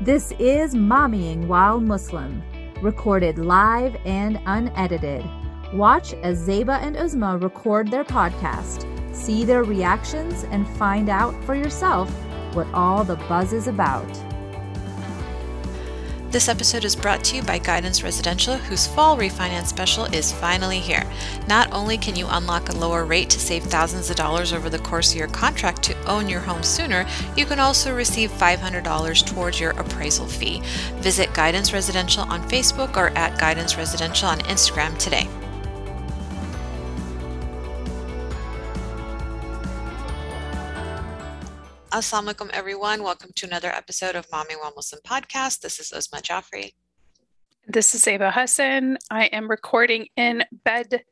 This is Mommying While Muslim, recorded live and unedited. Watch as Zeba and Uzma record their podcast, see their reactions, and find out for yourself what all the buzz is about. This episode is brought to you by Guidance Residential, whose fall refinance special is finally here. Not only can you unlock a lower rate to save thousands of dollars over the course of your contract to own your home sooner, you can also receive $500 towards your appraisal fee. Visit Guidance Residential on Facebook or at Guidance Residential on Instagram today. Assalamu alaikum, everyone. Welcome to another episode of Mommying While Muslim podcast. This is Uzma Jaffrey. This is Iep Planning. I am recording in bed,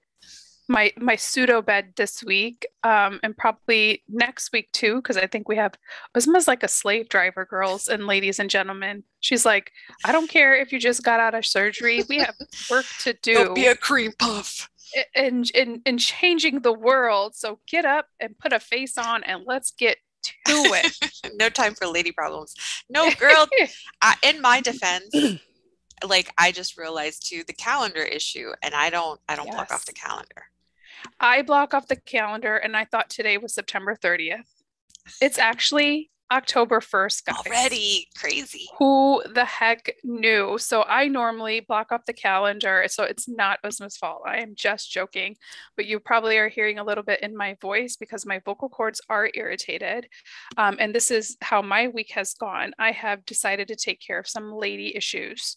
my pseudo bed this week, and probably next week too, because I think we have Uzma's like a slave driver, girls and ladies and gentlemen. She's like, I don't care if you just got out of surgery. We have work to do. Don't be a cream puff. In changing the world. So get up and put a face on and let's get to it. No time for lady problems. No, girl. In my defense, like I just realized too the calendar issue, and I don't block off the calendar. I block off the calendar, and I thought today was September 30th. It's actually October 1st, guys. Already crazy. Who the heck knew? So I normally block off the calendar, so it's not Uzma's fault. I am just joking, but you probably are hearing a little bit in my voice because my vocal cords are irritated. And this is how my week has gone. I have decided to take care of some lady issues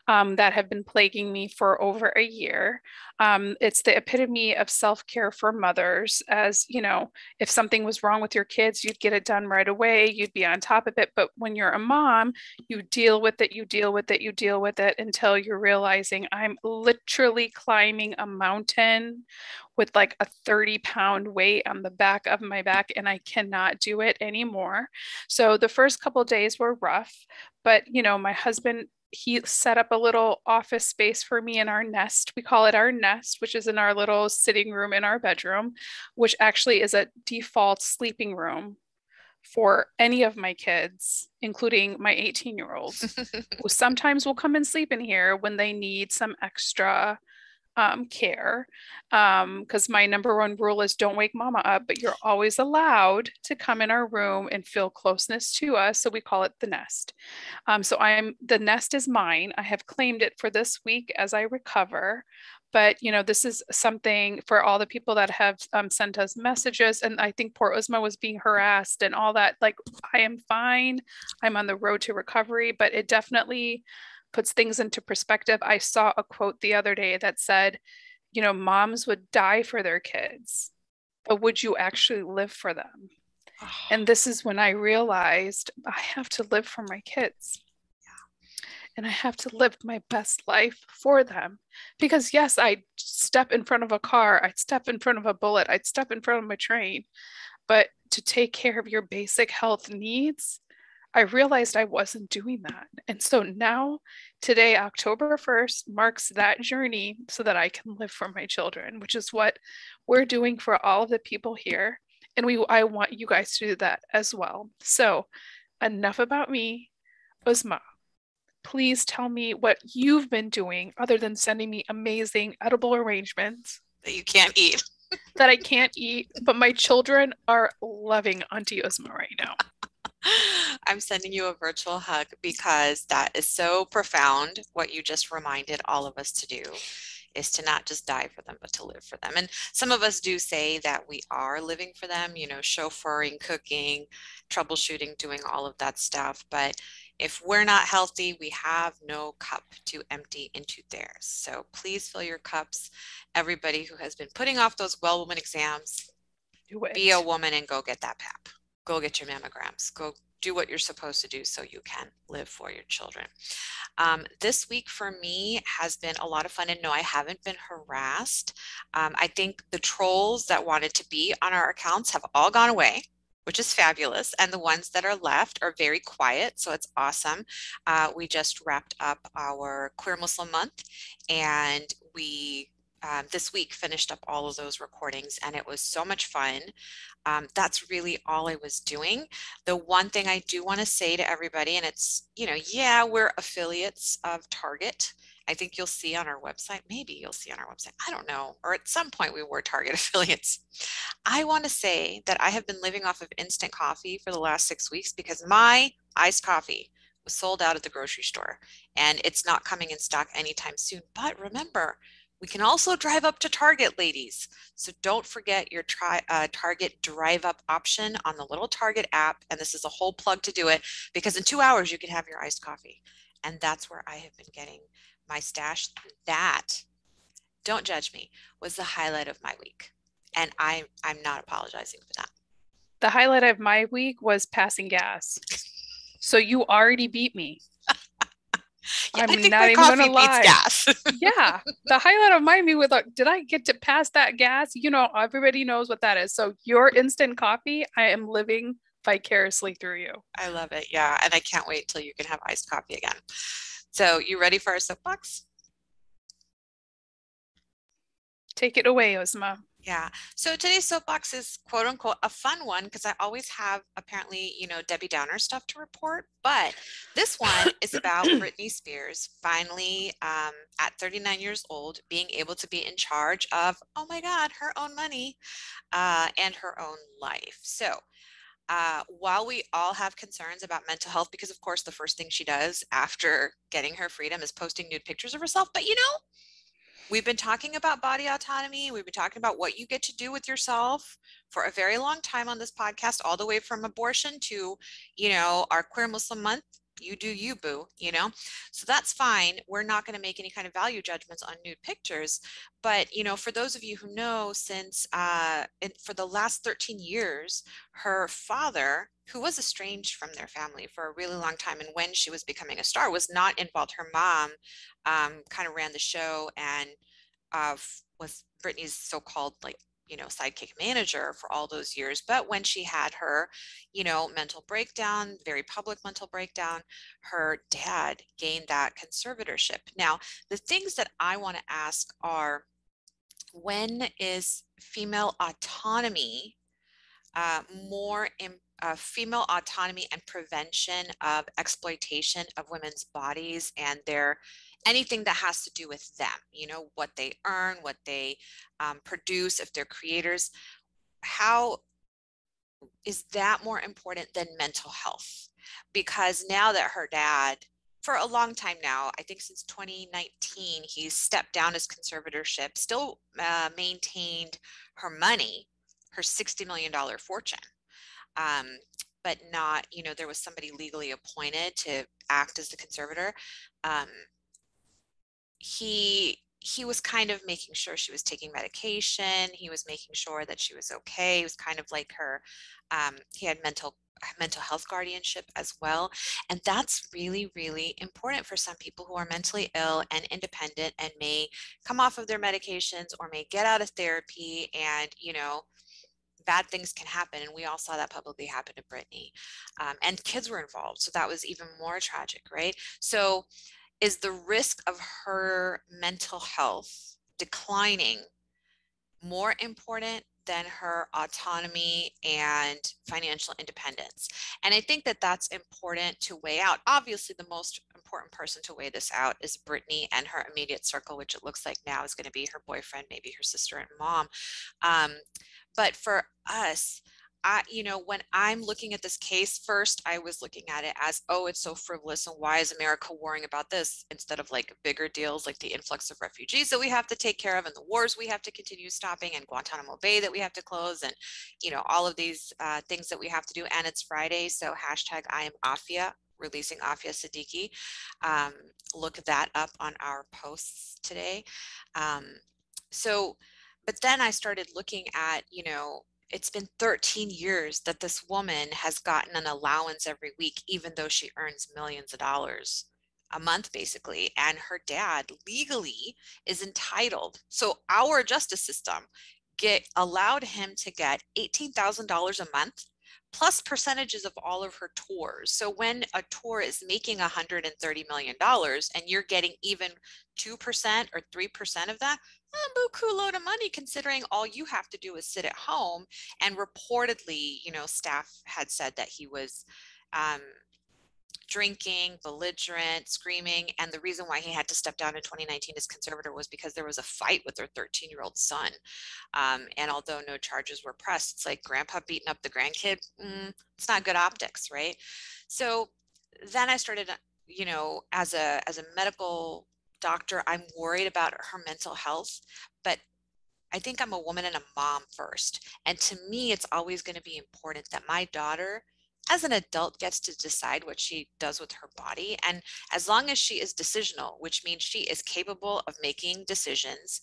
that have been plaguing me for over a year. It's the epitome of self-care for mothers. As you know, if something was wrong with your kids, you'd get it done right away. You'd be on top of it. But when you're a mom, you deal with it, you deal with it, you deal with it until you're realizing I'm literally climbing a mountain with like a 30-pound weight on the back of my back, and I cannot do it anymore. So the first couple of days were rough, but you know, my husband, he set up a little office space for me in our nest. We call it our nest, which is in our little sitting room in our bedroom, which actually is a default sleeping room for any of my kids, including my 18-year-old, who sometimes will come and sleep in here when they need some extra care. Because my number one rule is don't wake mama up, but you're always allowed to come in our room and feel closeness to us. So we call it the nest. So the nest is mine. I have claimed it for this week as I recover. But, you know, this is something for all the people that have sent us messages. And I think poor Uzma was being harassed and all that. Like, I am fine. I'm on the road to recovery, but it definitely puts things into perspective. I saw a quote the other day that said, you know, moms would die for their kids, but would you actually live for them? And this is when I realized I have to live for my kids. And I have to live my best life for them. Because yes, I'd step in front of a car, I'd step in front of a bullet, I'd step in front of a train. But to take care of your basic health needs, I realized I wasn't doing that. And so now, today, October 1st, marks that journey so that I can live for my children, which is what we're doing for all of the people here. And I want you guys to do that as well. So enough about me. Uzma, please tell me what you've been doing other than sending me amazing edible arrangements that you can't eat. That I can't eat, but my children are loving Auntie Uzma right now. I'm sending you a virtual hug because that is so profound. What you just reminded all of us to do is to not just die for them, but to live for them. And some of us do say that we are living for them, you know, chauffeuring, cooking, troubleshooting, doing all of that stuff. But if we're not healthy, we have no cup to empty into theirs. So please fill your cups. Everybody who has been putting off those well woman exams, be a woman and go get that PAP. Go get your mammograms. Go do what you're supposed to do so you can live for your children. This week for me has been a lot of fun, and no, I haven't been harassed. I think the trolls that wanted to be on our accounts have all gone away, which is fabulous. And the ones that are left are very quiet, so it's awesome. We just wrapped up our Queer Muslim Month, and we this week finished up all of those recordings, and it was so much fun. That's really all I was doing. The one thing I do want to say to everybody, and it's, yeah, we're affiliates of Target. I think you'll see on our website, maybe you'll see on our website, I don't know, or at some point we were Target affiliates. I want to say that I have been living off of instant coffee for the last 6 weeks because my iced coffee was sold out at the grocery store and it's not coming in stock anytime soon. But remember, we can also drive up to Target, ladies. So don't forget your Target drive up option on the little Target app. And this is a whole plug to do it because in 2 hours you can have your iced coffee. And that's where I have been getting my stash. That, don't judge me, was the highlight of my week. And I'm not apologizing for that. The highlight of my week was passing gas. So you already beat me. Yeah, I'm I think not my even coffee gonna lie. beats gas. Yeah, the highlight of my week was like, did I get to pass that gas? Everybody knows what that is. So your instant coffee, I am living vicariously through you. I love it. Yeah, and I can't wait till you can have iced coffee again. So you ready for our soapbox? Take it away, Ozma. Yeah. So today's soapbox is quote unquote a fun one because I always have apparently, Debbie Downer stuff to report. But this one is about Britney Spears finally at 39 years old being able to be in charge of, oh my God, her own money and her own life. So while we all have concerns about mental health, because of course the first thing she does after getting her freedom is posting nude pictures of herself. But we've been talking about body autonomy. We've been talking about what you get to do with yourself for a very long time on this podcast, all the way from abortion to, our Queer Muslim Month. You do you, boo, So that's fine. We're not going to make any kind of value judgments on nude pictures. But, for those of you who know, since for the last 13 years, her father, who was estranged from their family for a really long time, and when she was becoming a star, was not involved. Her mom kind of ran the show and was Britney's so-called sidekick manager for all those years. But when she had her, mental breakdown, very public mental breakdown, her dad gained that conservatorship. Now, the things that I want to ask are, when is female autonomy more female autonomy and prevention of exploitation of women's bodies and anything that has to do with them, what they earn, what they produce, if they're creators, how is that more important than mental health? Because now that her dad, for a long time now, I think since 2019, he's stepped down his conservatorship, still maintained her money, her $60 million fortune. But not, there was somebody legally appointed to act as the conservator. He was kind of making sure she was taking medication. He was making sure that she was okay. He was kind of like her, he had mental health guardianship as well. And that's really, really important for some people who are mentally ill and independent and may come off of their medications or may get out of therapy, and, bad things can happen. And we all saw that publicly happen to Britney. And kids were involved. So that was even more tragic, right? So is the risk of her mental health declining more important than her autonomy and financial independence? And I think that that's important to weigh out. Obviously, the most important person to weigh this out is Britney and her immediate circle, which it looks like now is going to be her boyfriend, maybe her sister and mom. But for us, when I'm looking at this case, first, I was looking at it as, oh, it's so frivolous. And why is America worrying about this instead of like bigger deals like the influx of refugees that we have to take care of and the wars we have to continue stopping and Guantanamo Bay that we have to close and, all of these things that we have to do. And it's Friday. So hashtag I am Afia, releasing Afia Siddiqui. Look that up on our posts today. But then I started looking at, it's been 13 years that this woman has gotten an allowance every week, even though she earns millions of dollars a month, basically. And her dad legally is entitled. So our justice system allowed him to get $18,000 a month plus percentages of all of her tours. So when a tour is making $130 million and you're getting even 2% or 3% of that, a buku load of money, considering all you have to do is sit at home. And reportedly, staff had said that he was drinking, belligerent, screaming. And the reason why he had to step down in 2019 as conservator was because there was a fight with their 13-year-old son. And although no charges were pressed, it's like grandpa beating up the grandkid. It's not good optics, right? So then I started, as a medical doctor, I'm worried about her mental health, but I think I'm a woman and a mom first. And to me, it's always going to be important that my daughter, as an adult, gets to decide what she does with her body. And as long as she is decisional, which means she is capable of making decisions,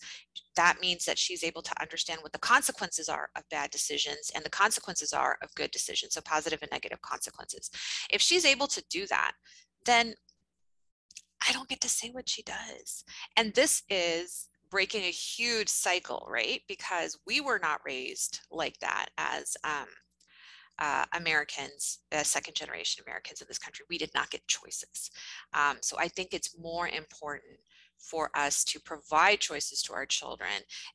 that means that she's able to understand what the consequences are of bad decisions and the consequences are of good decisions, so positive and negative consequences. If she's able to do that, then I don't get to say what she does. And this is breaking a huge cycle, right? Because we were not raised like that as Americans, second generation Americans in this country. We did not get choices. So I think it's more important for us to provide choices to our children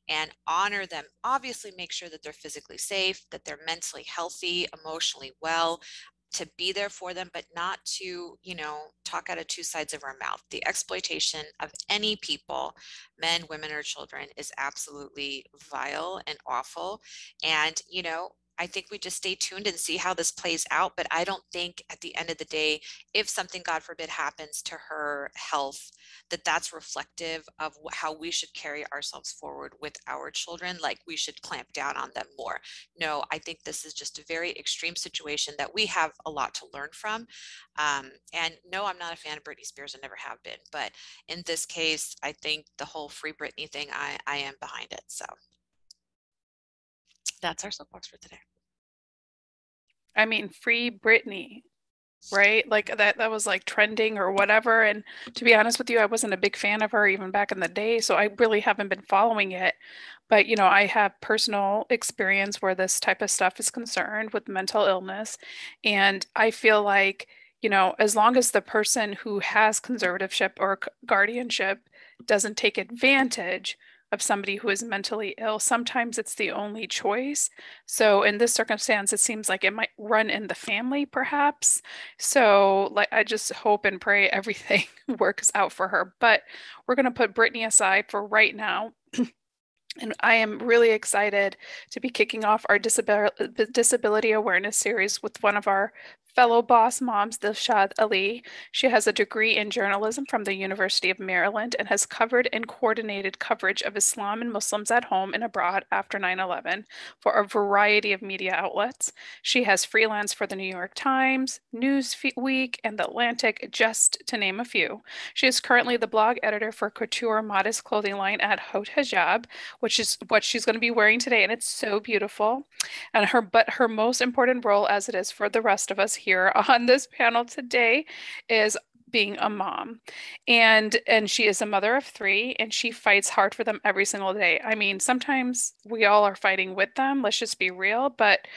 and honor them. Obviously, make sure that they're physically safe, that they're mentally healthy, emotionally well, to be there for them, but not to, talk out of two sides of our mouth. The exploitation of any people, men, women, or children, is absolutely vile and awful. And, I think we just stay tuned and see how this plays out. But I don't think at the end of the day, if something, God forbid, happens to her health, that's reflective of how we should carry ourselves forward with our children. Like, we should clamp down on them more. No, I think this is just a very extreme situation that we have a lot to learn from. And no, I'm not a fan of Britney Spears. I never have been. But in this case, I think the whole Free Britney thing, I am behind it. So that's our soapbox for today. I mean, Free Britney, right? Like that was like trending or whatever. And to be honest with you, I wasn't a big fan of her even back in the day. So I really haven't been following it. But, I have personal experience where this type of stuff is concerned with mental illness. And I feel like, as long as the person who has conservatorship or guardianship doesn't take advantage of somebody who is mentally ill, sometimes it's the only choice. So in this circumstance, it seems like it might run in the family, perhaps. So like, I just hope and pray everything works out for her. But we're going to put Brittany aside for right now. And I am really excited to be kicking off our disability awareness series with one of our fellow boss moms, Dilshad Ali. She has a degree in journalism from the University of Maryland and has covered and coordinated coverage of Islam and Muslims at home and abroad after 9/11 for a variety of media outlets. She has freelanced for the New York Times, Newsweek, and The Atlantic, just to name a few. She is currently the blog editor for couture modest clothing line at Haute Hijab, which is what she's going to be wearing today, and it's so beautiful. And her most important role, as it is for the rest of us here on this panel today, is being a mom. And she is a mother of 3, and she fights hard for them every single day. I mean, sometimes we all are fighting with them, let's just be real, but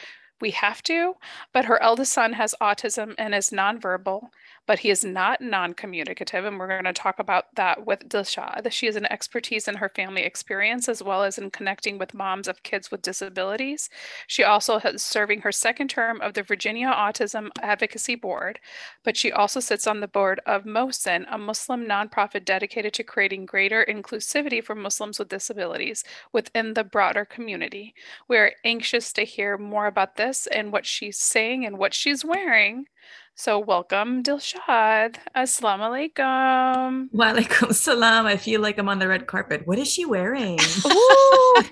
we have to. But her eldest son has autism and is nonverbal, but he is not non-communicative. And we're going to talk about that with Dilshad. She has an expertise in her family experience as well as in connecting with moms of kids with disabilities. She also is serving her second term of the Virginia Autism Advocacy Board, but she also sits on the board of Muhsen, a Muslim nonprofit dedicated to creating greater inclusivity for Muslims with disabilities within the broader community. We're anxious to hear more about this and what she's saying and what she's wearing. So welcome, Dilshad. Assalamu alaikum. Walaikum salam. I feel like I'm on the red carpet. What is she wearing? Ooh,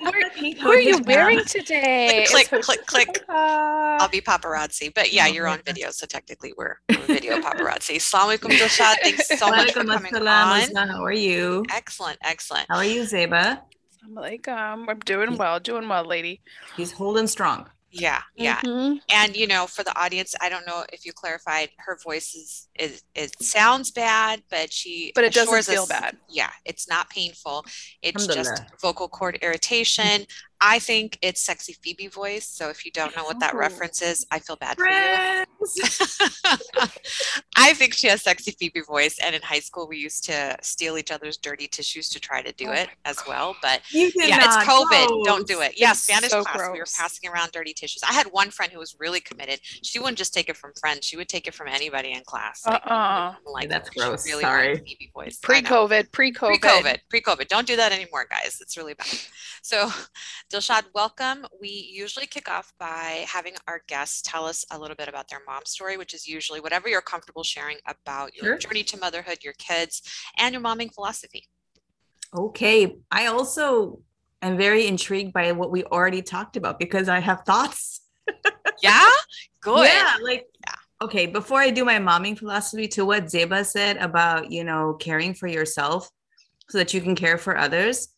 who are you wearing today? Click, click, click. I'll be paparazzi. But yeah, you're on video, so technically we're video paparazzi. Assalamu alaikum, Dilshad. Thanks so much for coming on. How are you? Excellent, excellent. How are you, Zeba? Assalamu alaikum. I'm doing well, lady. He's holding strong. Yeah, yeah. Mm-hmm. And for the audience, I don't know if you clarified, her voice is it sounds bad, but it doesn't feel bad. Yeah, it's not painful. It's just vocal cord irritation. I think it's Sexy Phoebe voice. So if you don't know what that reference is, I feel bad for you. I think she has Sexy Phoebe voice. And in high school, we used to steal each other's dirty tissues to try to do it as well. But You did yeah, not. it's COVID. Gross. Don't do it. Yeah, It's Spanish so class, we were gross. passing around dirty tissues. I had one friend who was really committed. She wouldn't just take it from friends. She would take it from anybody in class. Like, That's she gross. really Sorry. wanted Phoebe voice. I know. Pre-COVID. Don't do that anymore, guys. It's really bad. So, Dilshad, welcome. We usually kick off by having our guests tell us a little bit about their mom story, which is usually whatever you're comfortable sharing about your journey to motherhood, your kids, and your momming philosophy. Okay. I also am very intrigued by what we already talked about because I have thoughts. Yeah? Good. Yeah. Okay. Before I do my momming philosophy, to what Zeba said about, caring for yourself so that you can care for others.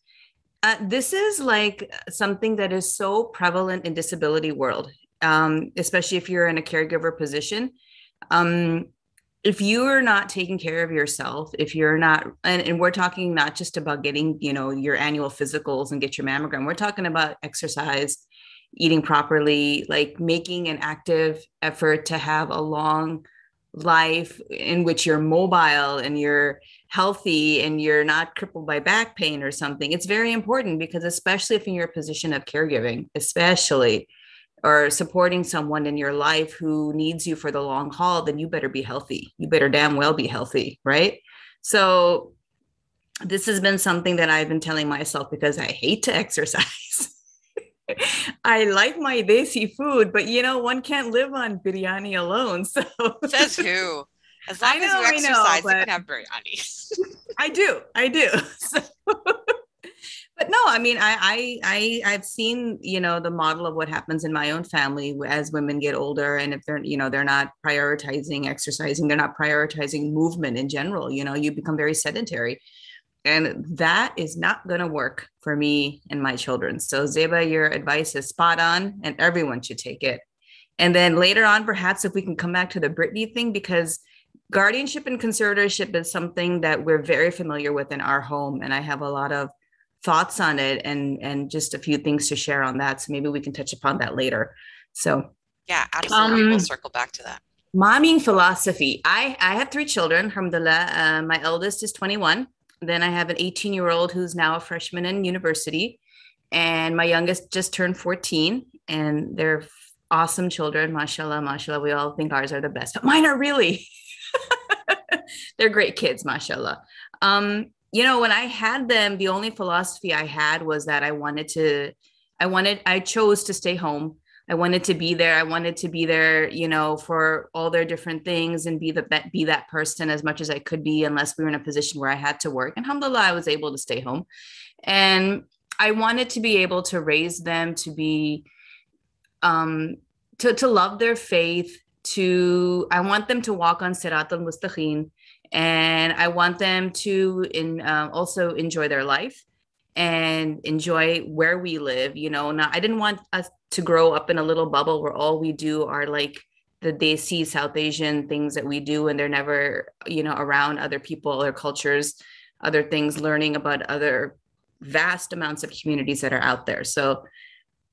This is like something that is so prevalent in disability world, especially if you're in a caregiver position. If you are not taking care of yourself, if you're not, and we're talking not just about getting, your annual physicals and get your mammogram, we're talking about exercise, eating properly, like making an active effort to have a long life in which you're mobile and you're healthy and you're not crippled by back pain or something. It's very important because especially if in your position of caregiving, especially, or supporting someone in your life who needs you for the long haul, then you better be healthy. You better damn well be healthy, right? So this has been something that I've been telling myself because I hate to exercise. I like my desi food, but one can't live on biryani alone. So says who? As long as you exercise, you can have biryani. I do. So, but no, I mean, I've seen, the model of what happens in my own family as women get older. And if they're not prioritizing exercising, they're not prioritizing movement in general, you become very sedentary. And that is not going to work for me and my children. So Zeba, your advice is spot on and everyone should take it. And then later on, perhaps if we can come back to the Brittany thing, because guardianship and conservatorship is something that we're very familiar with in our home. And I have a lot of thoughts on it and just a few things to share on that. So maybe we can touch upon that later. So yeah, absolutely. We'll circle back to that. Momming philosophy. I have 3 children, alhamdulillah. My eldest is 21. Then I have an 18-year-old who's now a freshman in university. And my youngest just turned 14. And they're awesome children. Mashallah, mashallah. We all think ours are the best. But mine are really. They're great kids, mashallah. When I had them, the only philosophy I had was that I chose to stay home. I wanted to be there. I wanted to be there, for all their different things and be that person as much as I could be, unless we were in a position where I had to work. And alhamdulillah, I was able to stay home. And I wanted to be able to raise them to be, to love their faith, I want them to walk on Sirat al-Mustaqim. And I want them to also enjoy their life and enjoy where we live. Now I didn't want us to grow up in a little bubble where all we do are like the Desi South Asian things that we do. And they're never, around other people or cultures, other things, learning about other vast amounts of communities that are out there. So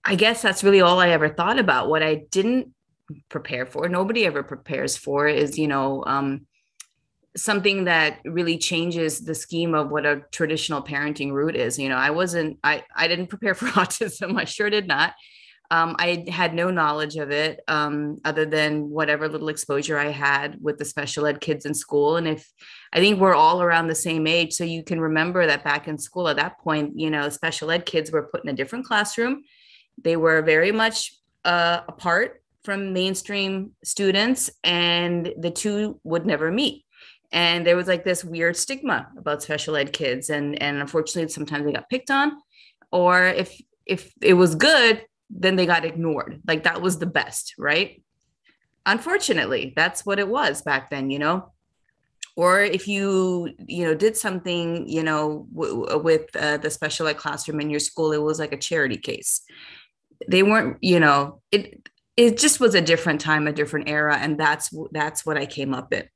I guess that's really all I ever thought about. What I didn't prepare for, nobody ever prepares for, is, something that really changes the scheme of what a traditional parenting route is. I didn't prepare for autism. I sure did not. I had no knowledge of it other than whatever little exposure I had with the special ed kids in school. And I think we're all around the same age. So you can remember that back in school at that point, special ed kids were put in a different classroom. They were very much apart from mainstream students, and the two would never meet. And there was like this weird stigma about special ed kids. And unfortunately, sometimes they got picked on, or if it was good, then they got ignored. Like that was the best, right? Unfortunately, that's what it was back then, or if you did something, with the special ed classroom in your school, it was like a charity case. They weren't, it just was a different time, a different era. And that's what I came up in.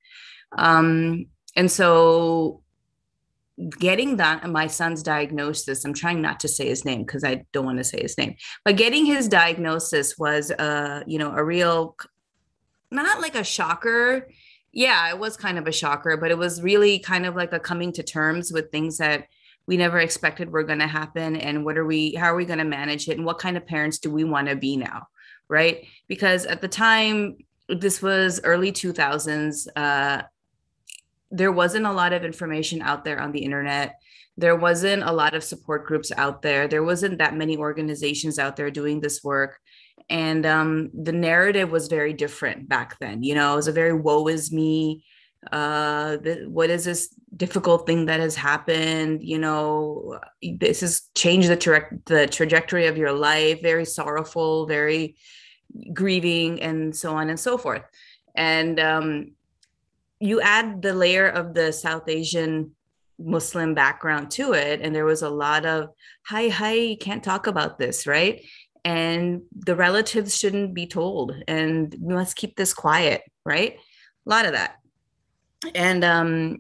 And so getting that, my son's diagnosis, I'm trying not to say his name because I don't want to say his name, but getting his diagnosis was, a real, not like a shocker. Yeah, it was kind of a shocker, but it was really kind of like a coming to terms with things that we never expected were going to happen. And how are we going to manage it? And what kind of parents do we want to be now? Right. Because at the time, this was early 2000s. There wasn't a lot of information out there on the internet. There wasn't a lot of support groups out there. There wasn't that many organizations out there doing this work. And the narrative was very different back then. You know, it was a very woe is me. What is this difficult thing that has happened? You know, this has changed the trajectory of your life. Very sorrowful, very grieving, and so on and so forth. And you add the layer of the South Asian Muslim background to it, and there was a lot of hi, you can't talk about this, right? And the relatives shouldn't be told, and we must keep this quiet, right? A lot of that. And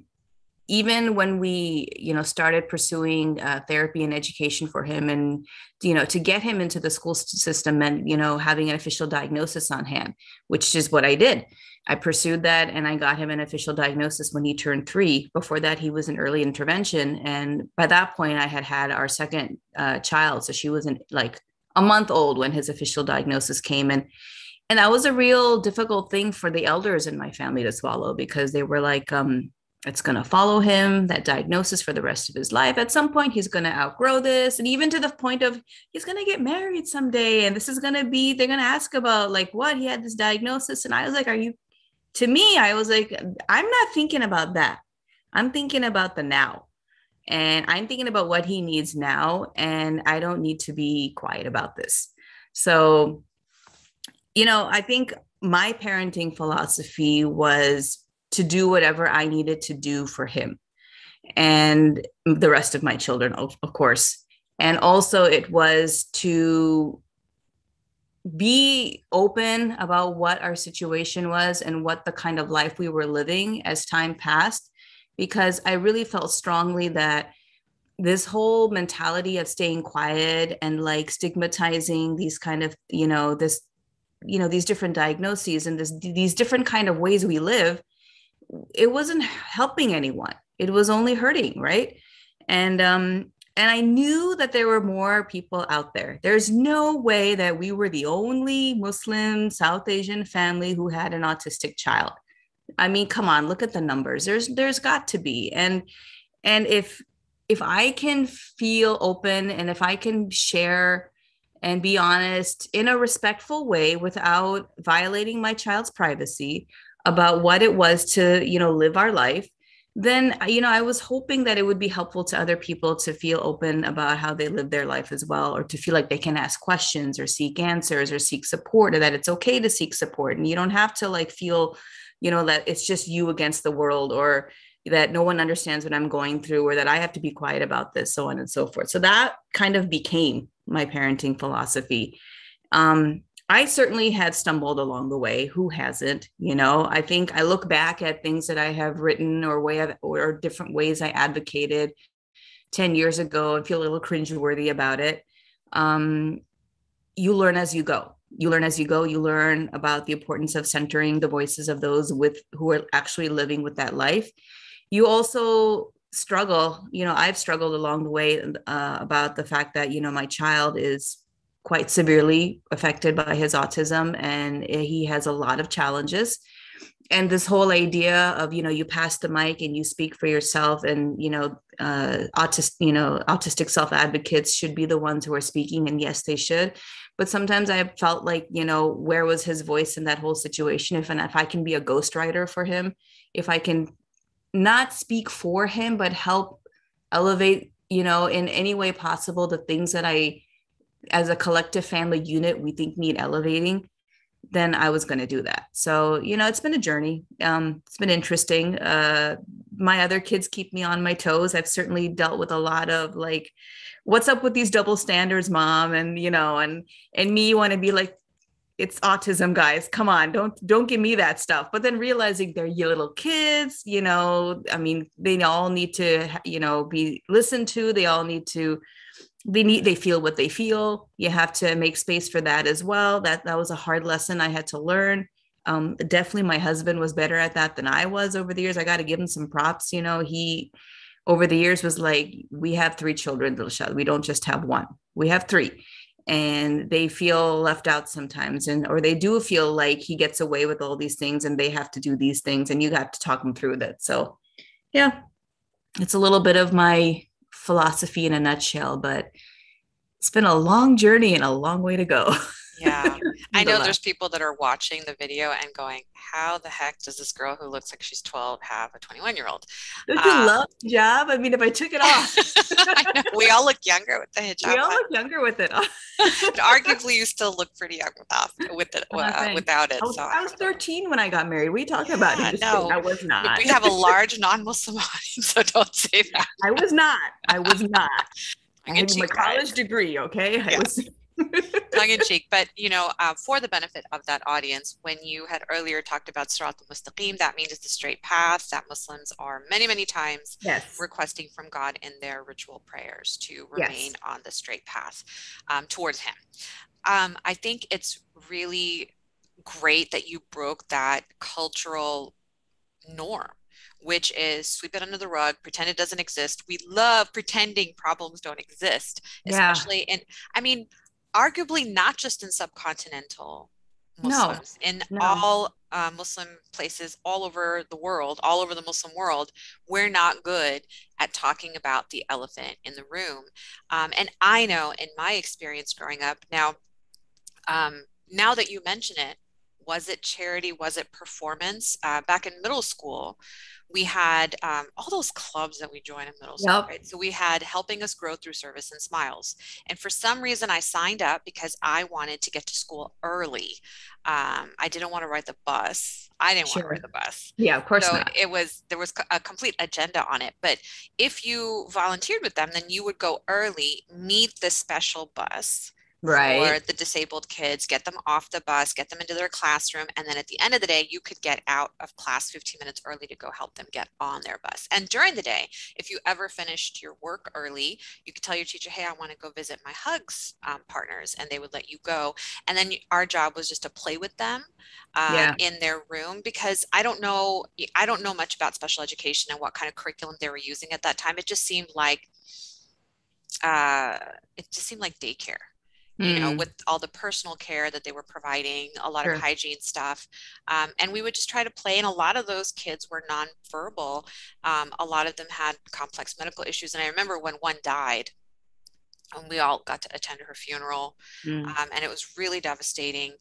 even when we, started pursuing therapy and education for him, and, to get him into the school system and, having an official diagnosis on hand, which is what I did. I pursued that, and I got him an official diagnosis when he turned 3. Before that, he was in early intervention. And by that point, I had our second child. So she was like a month old when his official diagnosis came. And that was a real difficult thing for the elders in my family to swallow, because they were like, it's going to follow him, that diagnosis, for the rest of his life. At some point, he's going to outgrow this. And even to the point of he's going to get married someday. And this is going to be, they're going to ask about like what he had this diagnosis. And I was like, I was like, I'm not thinking about that. I'm thinking about the now. And I'm thinking about what he needs now. And I don't need to be quiet about this. So, I think my parenting philosophy was to do whatever I needed to do for him and the rest of my children, of course. And also it was to be open about what our situation was and what the kind of life we were living as time passed, because I really felt strongly that this whole mentality of staying quiet and like stigmatizing these kind of, these different diagnoses and these different kind of ways we live, it wasn't helping anyone. It was only hurting, right? And I knew that there were more people out there. There's no way that we were the only Muslim South Asian family who had an autistic child. I mean, come on, look at the numbers. There's got to be. And if I can feel open, and if I can share and be honest in a respectful way without violating my child's privacy about what it was to, live our life, then, I was hoping that it would be helpful to other people to feel open about how they live their life as well, or to feel like they can ask questions or seek answers or seek support, or that it's okay to seek support. And you don't have to like feel, that it's just you against the world, or that no one understands what I'm going through, or that I have to be quiet about this, so on and so forth. So that kind of became my parenting philosophy. I certainly had stumbled along the way. Who hasn't? I think I look back at things that I have written or different ways I advocated 10 years ago and feel a little cringeworthy about it. You learn as you go. You learn about the importance of centering the voices of those who are actually living with that life. You also struggle. I've struggled along the way about the fact that, my child is quite severely affected by his autism, and he has a lot of challenges. And this whole idea of, you pass the mic and you speak for yourself, and, autistic self-advocates should be the ones who are speaking. And yes, they should. But sometimes I felt like, where was his voice in that whole situation? If I can be a ghostwriter for him, if I can not speak for him, but help elevate, in any way possible, the things that as a collective family unit, we think need elevating, then I was going to do that. So, it's been a journey. It's been interesting. My other kids keep me on my toes. I've certainly dealt with a lot of like, what's up with these double standards, mom? And, and me want to be like, it's autism, guys. Come on, don't give me that stuff. But then realizing they're your little kids, I mean, they all need to, be listened to. They all need to, they feel what they feel. You have to make space for that as well. That was a hard lesson I had to learn. Definitely my husband was better at that than I was over the years. I got to give him some props. He over the years was like, we have 3 children, Dilshad. We don't just have one. We have 3. And they feel left out sometimes, or they do feel like he gets away with all these things and they have to do these things, and you have to talk them through that. So yeah, it's a little bit of my philosophy in a nutshell, but it's been a long journey and a long way to go. Yeah. I know there's people that are watching the video and going, how the heck does this girl who looks like she's 12 have a 21-year-old? Don't you love the hijab? I mean, if I took it off. I know. We all look younger with the hijab. We all look younger with it. And arguably, you still look pretty young without it. I was 13 when I got married. What are you talking about? No, I was not. We have a large non-Muslim audience, so don't say that. I was not. I had my college degree, okay? Yeah. Tongue in cheek, but for the benefit of that audience, when you had earlier talked about Sirat al-Mustaqim, that means it's the straight path that Muslims are many, many times requesting from God in their ritual prayers to remain on the straight path towards Him. I think it's really great that you broke that cultural norm, which is sweep it under the rug, pretend it doesn't exist. We love pretending problems don't exist, especially arguably not just in subcontinental Muslims, in all Muslim places all over the world, all over the Muslim world, we're not good at talking about the elephant in the room. And I know in my experience growing up, now that you mention it, was it charity? Was it performance? Back in middle school, we had all those clubs that we joined in middle school, right? So we had Helping Us Grow Through Service and Smiles. And for some reason, I signed up because I wanted to get to school early. I didn't want to ride the bus. I didn't want to ride the bus. Yeah, of course not. There was a complete agenda on it. But if you volunteered with them, then you would go early, meet the special bus for the disabled kids, get them off the bus, get them into their classroom. And then at the end of the day, you could get out of class 15 minutes early to go help them get on their bus. And during the day, if you ever finished your work early, you could tell your teacher, hey, I want to go visit my Hugs partners, and they would let you go. And then our job was just to play with them in their room, because I don't know much about special education and what kind of curriculum they were using at that time. It just seemed like daycare. With all the personal care that they were providing, a lot of hygiene stuff. And we would just try to play. And a lot of those kids were nonverbal. A lot of them had complex medical issues. And I remember when one died, and we all got to attend her funeral. And it was really devastating.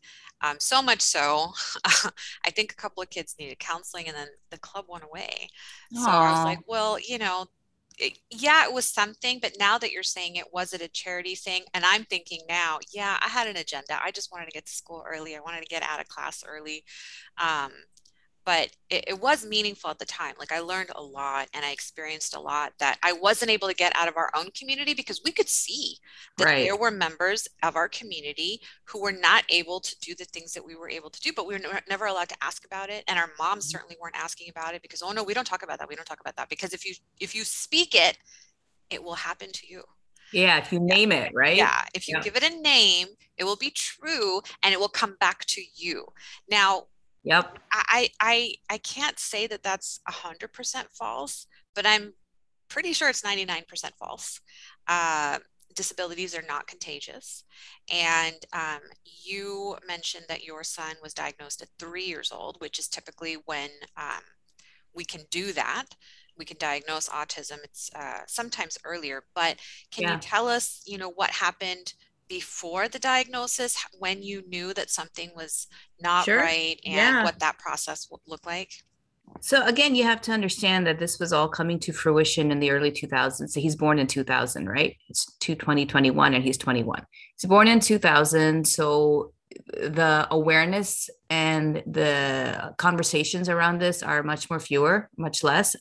So much so, I think a couple of kids needed counseling, and then the club went away. So I was like, well, it was something, but now that you're saying was it a charity thing? And I'm thinking now, I had an agenda. I just wanted to get to school early. I wanted to get out of class early. But it was meaningful at the time. Like, I learned a lot and I experienced a lot that I wasn't able to get out of our own community, because we could see that there were members of our community who were not able to do the things that we were able to do, but we were never allowed to ask about it. And our moms certainly weren't asking about it, because, oh no, we don't talk about that. We don't talk about that. Because if you speak it, it will happen to you. Yeah, if you name it, right? Yeah, if you give it a name, it will be true and it will come back to you. Now, I can't say that that's 100% false, but I'm pretty sure it's 99% false. Disabilities are not contagious. And you mentioned that your son was diagnosed at 3 years old, which is typically when we can do that. We can diagnose autism. It's sometimes earlier, but can you tell us, what happened before the diagnosis, when you knew that something was not right, and what that process would look like? So again, you have to understand that this was all coming to fruition in the early 2000s. So he's born in 2000, right? It's 2021 and he's 21. He's born in 2000. So the awareness and the conversations around this are much less.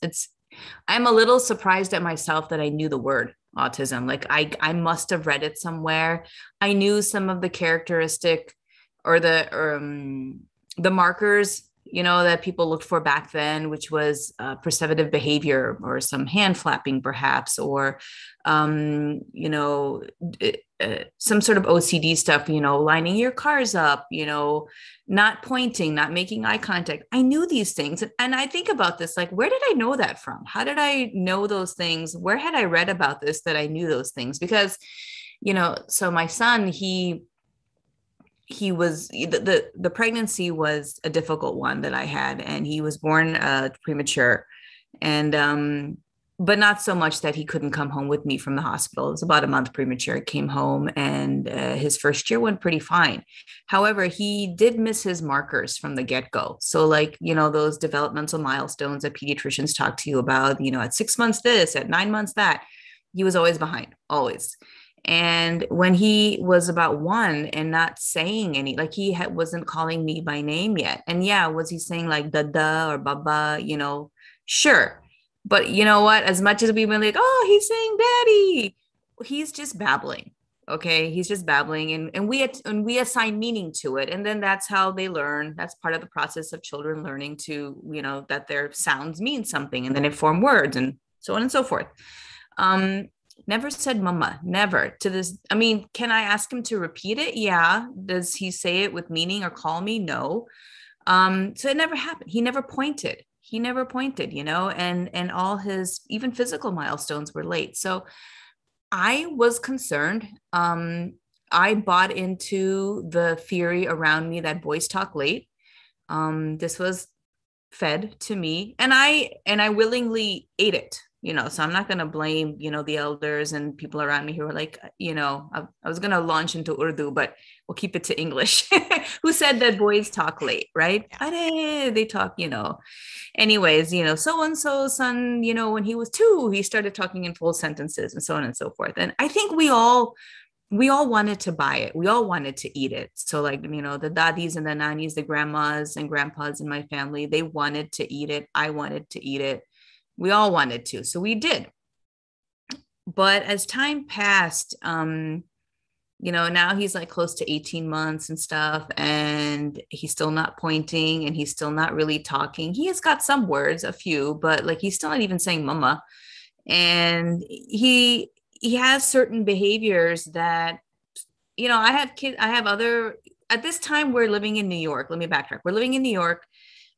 I'm a little surprised at myself that I knew the word autism. Like I must have read it somewhere. I knew some of the characteristic or the markers, that people looked for back then, which was perceptive behavior or some hand flapping perhaps, or, some sort of OCD stuff, lining your cars up, not pointing, not making eye contact. I knew these things. And I think about this, like, where did I know that from? How did I know those things? Where had I read about this that I knew those things? Because, so my son, he was the pregnancy was a difficult one that I had, and he was born premature, and but not so much that he couldn't come home with me from the hospital. It was about a month premature. Came home, and his first year went pretty fine. However, he did miss his markers from the get-go. So, like, those developmental milestones that pediatricians talk to you about, at 6 months this, at 9 months that, he was always behind, always. And when he was about 1 and not saying any, like, he wasn't calling me by name yet. And yeah, was he saying like dada or baba, sure. But you know what? As much as we've been like, oh, he's saying daddy, he's just babbling. Okay. He's just babbling. And we assign meaning to it. And then that's how they learn. That's part of the process of children learning to, that their sounds mean something, and then it form words and so on and so forth. Never said mama, never to this. I mean, can I ask him to repeat it? Yeah. Does he say it with meaning or call me? No. So it never happened. He never pointed, and all his, even physical milestones were late. So I was concerned. I bought into the theory around me that boys talk late. This was fed to me, and I willingly ate it. So I'm not going to blame, the elders and people around me who were like, I was going to launch into Urdu, but we'll keep it to English, who said that boys talk late, right? Yeah. They talk, anyways, so-and-so son, when he was 2, he started talking in full sentences and so on and so forth. And I think we all wanted to buy it. We all wanted to eat it. So, like, the daddies and the nannies, the grandmas and grandpas in my family, they wanted to eat it. I wanted to eat it. We all wanted to. So we did. But as time passed, now he's like close to 18 months and stuff, and he's still not pointing, and he's still not really talking. He has got some words, a few, but like he's still not even saying mama. And he has certain behaviors that, I have kids, I have other, at this time we're living in New York. Let me backtrack. We're living in New York.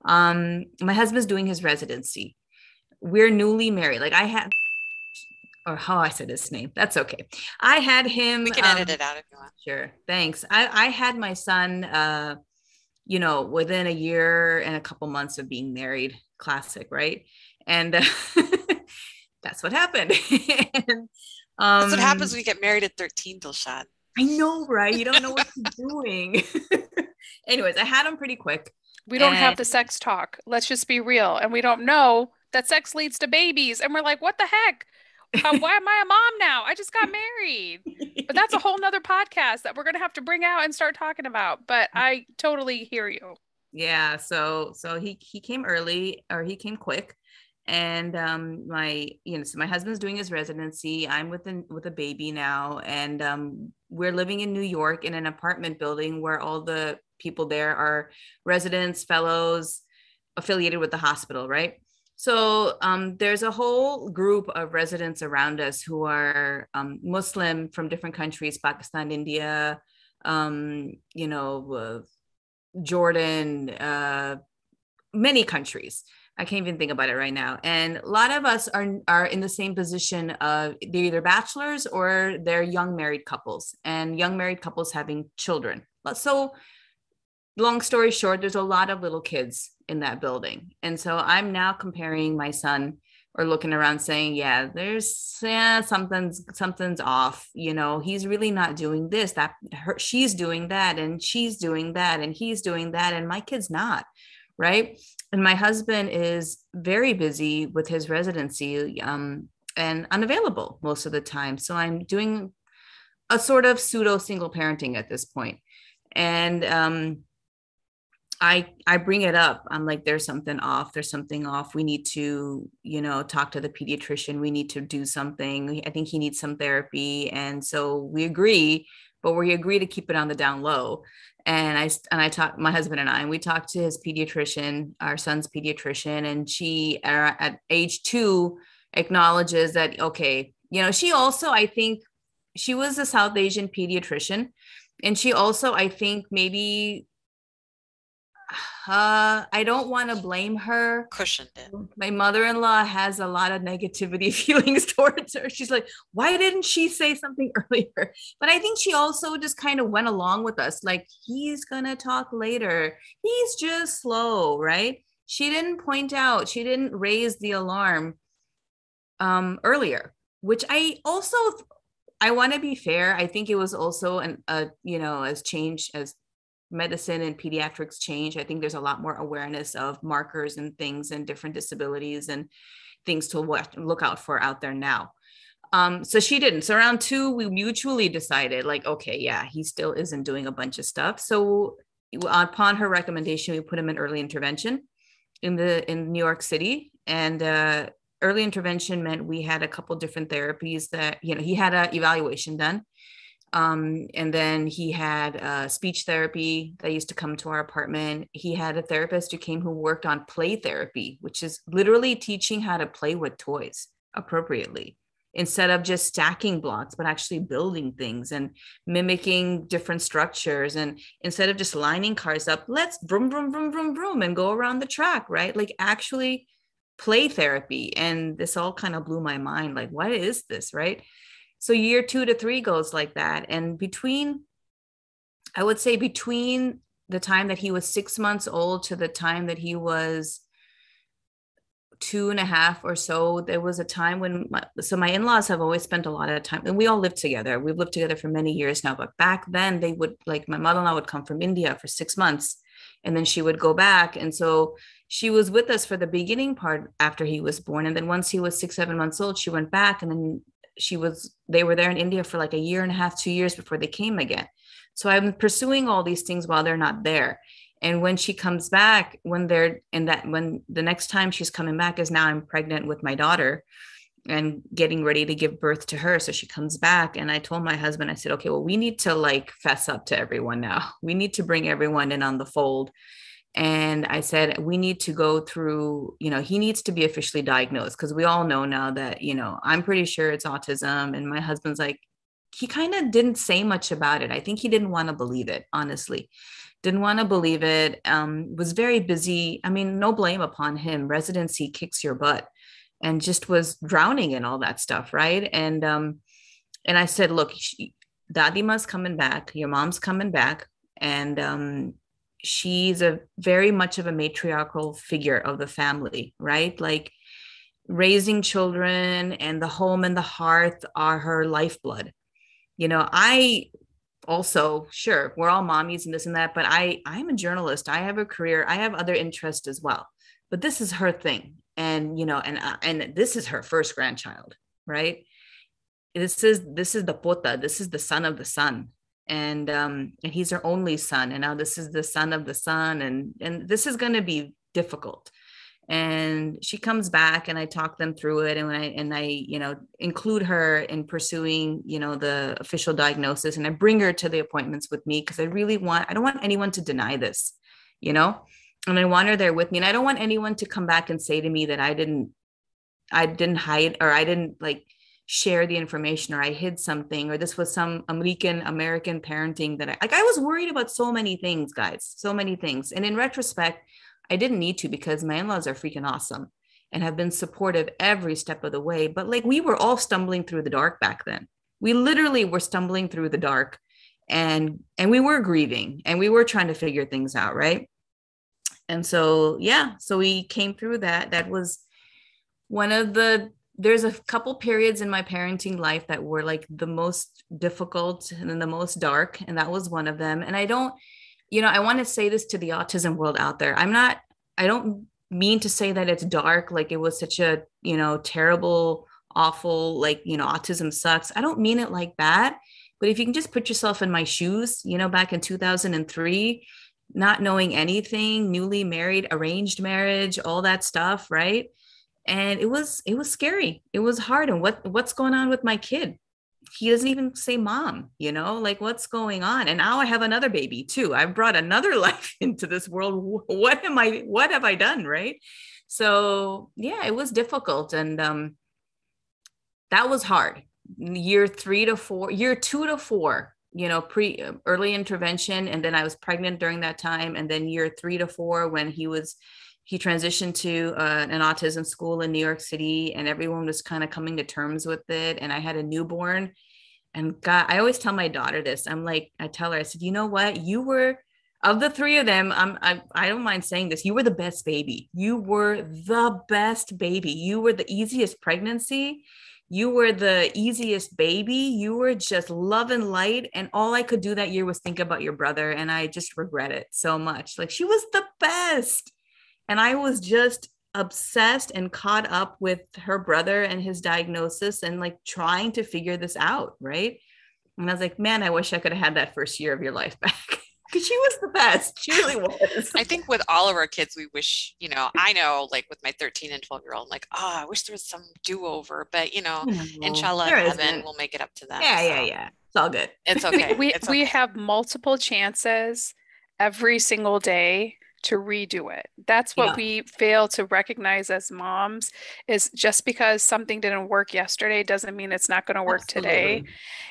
My husband's doing his residency. We're newly married. Like, I had, or how I said his name. That's okay. I had him. We can edit it out if you want. Sure. Thanks. I had my son, within a year and a couple months of being married. Classic, right? And that's what happened. And, that's what happens when you get married at 13, Dilshad. I know, right? You don't know what you're doing. Anyways, I had him pretty quick. We don't have the sex talk. Let's just be real. And we don't know that sex leads to babies. And we're like, what the heck? Why am I a mom now? I just got married. But that's a whole nother podcast that we're going to have to bring out and start talking about. But I totally hear you. Yeah. So he came early, or he came quick. And my husband's doing his residency. I'm with a baby now. And we're living in New York in an apartment building where all the people there are residents, fellows, affiliated with the hospital, right? So there's a whole group of residents around us who are Muslim from different countries, Pakistan, India, Jordan, many countries. I can't even think about it right now. And a lot of us are in the same position of they're either bachelors or they're young married couples, and young married couples having children. So long story short, there's a lot of little kids in that building. And so I'm now comparing my son, or looking around saying, something's off. He's really not doing this, she's doing that, and she's doing that, and he's doing that, and my kid's not, right? And my husband is very busy with his residency and unavailable most of the time. So I'm doing a sort of pseudo single parenting at this point. And I bring it up. I'm like, there's something off. We need to, talk to the pediatrician. We need to do something. I think he needs some therapy. And so we agree, but we agree to keep it on the down low. And I talked, my husband and we talked to his pediatrician, our son's pediatrician, and she at age 2 acknowledges that, okay, she also, I think she was a South Asian pediatrician, and she also, I think maybe, I don't want to blame her. Cushioned it. My mother-in-law has a lot of negativity feelings towards her. She's like, why didn't she say something earlier? But I think she also just kind of went along with us. Like, he's going to talk later. He's just slow, right? She didn't raise the alarm earlier, which I want to be fair. I think it was also as medicine and pediatrics change, I think there's a lot more awareness of markers and things and different disabilities and things to look out for out there now. So she didn't. So around 2, we mutually decided, like, okay, yeah, he still isn't doing a bunch of stuff. So upon her recommendation, we put him in early intervention in New York City. And early intervention meant we had a couple different therapies that, he had an evaluation done. And then he had speech therapy that used to come to our apartment. He had a therapist who worked on play therapy, which is literally teaching how to play with toys appropriately, instead of just stacking blocks, but actually building things and mimicking different structures. And instead of just lining cars up, let's vroom, vroom, vroom, vroom, vroom, and go around the track, right? Like, actually play therapy. And this all kind of blew my mind. Like, what is this, right? So year 2 to 3 goes like that. And between the time that he was 6 months old to the time that he was 2.5 or so, there was a time when my in-laws have always spent a lot of time, and we all lived together. We've lived together for many years now, but back then they would, like, my mother-in-law would come from India for 6 months, and then she would go back. And so she was with us for the beginning part after he was born. And then once he was 6-7 months old, she went back, and then they were there in India for like 1.5 2 years before they came again. So I'm pursuing all these things while they're not there. And when she comes back, when the next time she's coming back is now I'm pregnant with my daughter and getting ready to give birth to her. So she comes back, and I told my husband, I said, okay, well, we need to, like, fess up to everyone now. We need to bring everyone in on the fold. And I said, we need to go through, he needs to be officially diagnosed, because we all know now that, I'm pretty sure it's autism. And my husband's like, he kind of didn't say much about it. I think he didn't want to believe it, honestly. Didn't want to believe it. Was very busy. I mean, no blame upon him. Residency kicks your butt, and just was drowning in all that stuff, right? And I said, look, Dadima's coming back. Your mom's coming back. And she's a very much of a matriarchal figure of the family, right? Like, raising children and the home and the hearth are her lifeblood. I also, sure, we're all mommies and this and that, but I'm a journalist. I have a career. I have other interests as well, but this is her thing. And, and this is her first grandchild, right? This is the pota. This is the son of the son. And he's her only son. And now this is the son of the son. And this is going to be difficult. And she comes back, and I talk them through it. And I include her in pursuing, the official diagnosis. And I bring her to the appointments with me, because I don't want anyone to deny this, and I want her there with me. And I don't want anyone to come back and say to me that I didn't hide, or I didn't, like, share the information, or I hid something, or this was some American parenting that I was worried about so many things, guys, so many things. And in retrospect, I didn't need to, because my in-laws are freaking awesome and have been supportive every step of the way. But, like, we were all stumbling through the dark back then. We literally were stumbling through the dark, and we were grieving, and we were trying to figure things out. Right. And so, yeah, so we came through that. That was there's a couple periods in my parenting life that were, like, the most difficult and then the most dark. And that was one of them. And I want to say this to the autism world out there. I don't mean to say that it's dark, like it was such a, terrible, awful, like, autism sucks. I don't mean it like that. But if you can just put yourself in my shoes, back in 2003, not knowing anything, newly married, arranged marriage, all that stuff, right? And it was scary. It was hard. And what's going on with my kid? he doesn't even say mom, like what's going on? And now I have another baby too. I've brought another life into this world. What have I done? Right. So yeah, it was difficult. And that was hard. Year 2 to 4, early intervention. And then I was pregnant during that time. And then year 3 to 4, when he transitioned to an autism school in New York City, and everyone was kind of coming to terms with it. And I had a newborn, and God, I always tell my daughter this. I tell her, I said, you know what? You were, of the 3 of them, I don't mind saying this, you were the best baby. You were the best baby. You were the easiest pregnancy. You were the easiest baby. You were just love and light. And all I could do that year was think about your brother. And I just regret it so much. Like, she was the best. And I was just obsessed and caught up with her brother and his diagnosis, and like trying to figure this out. Right. And I was like, man, I wish I could have had that first year of your life back. Because she was the best. She really was. I think with all of our kids, we wish, I know, like with my 13 and 12-year-old, I'm like, I wish there was some do-over, but inshallah, in heaven, we'll make it up to them. Yeah. It's all good. It's okay. We have multiple chances every single day to redo it. That's what we fail to recognize as moms, is just because something didn't work yesterday doesn't mean it's not going to work today.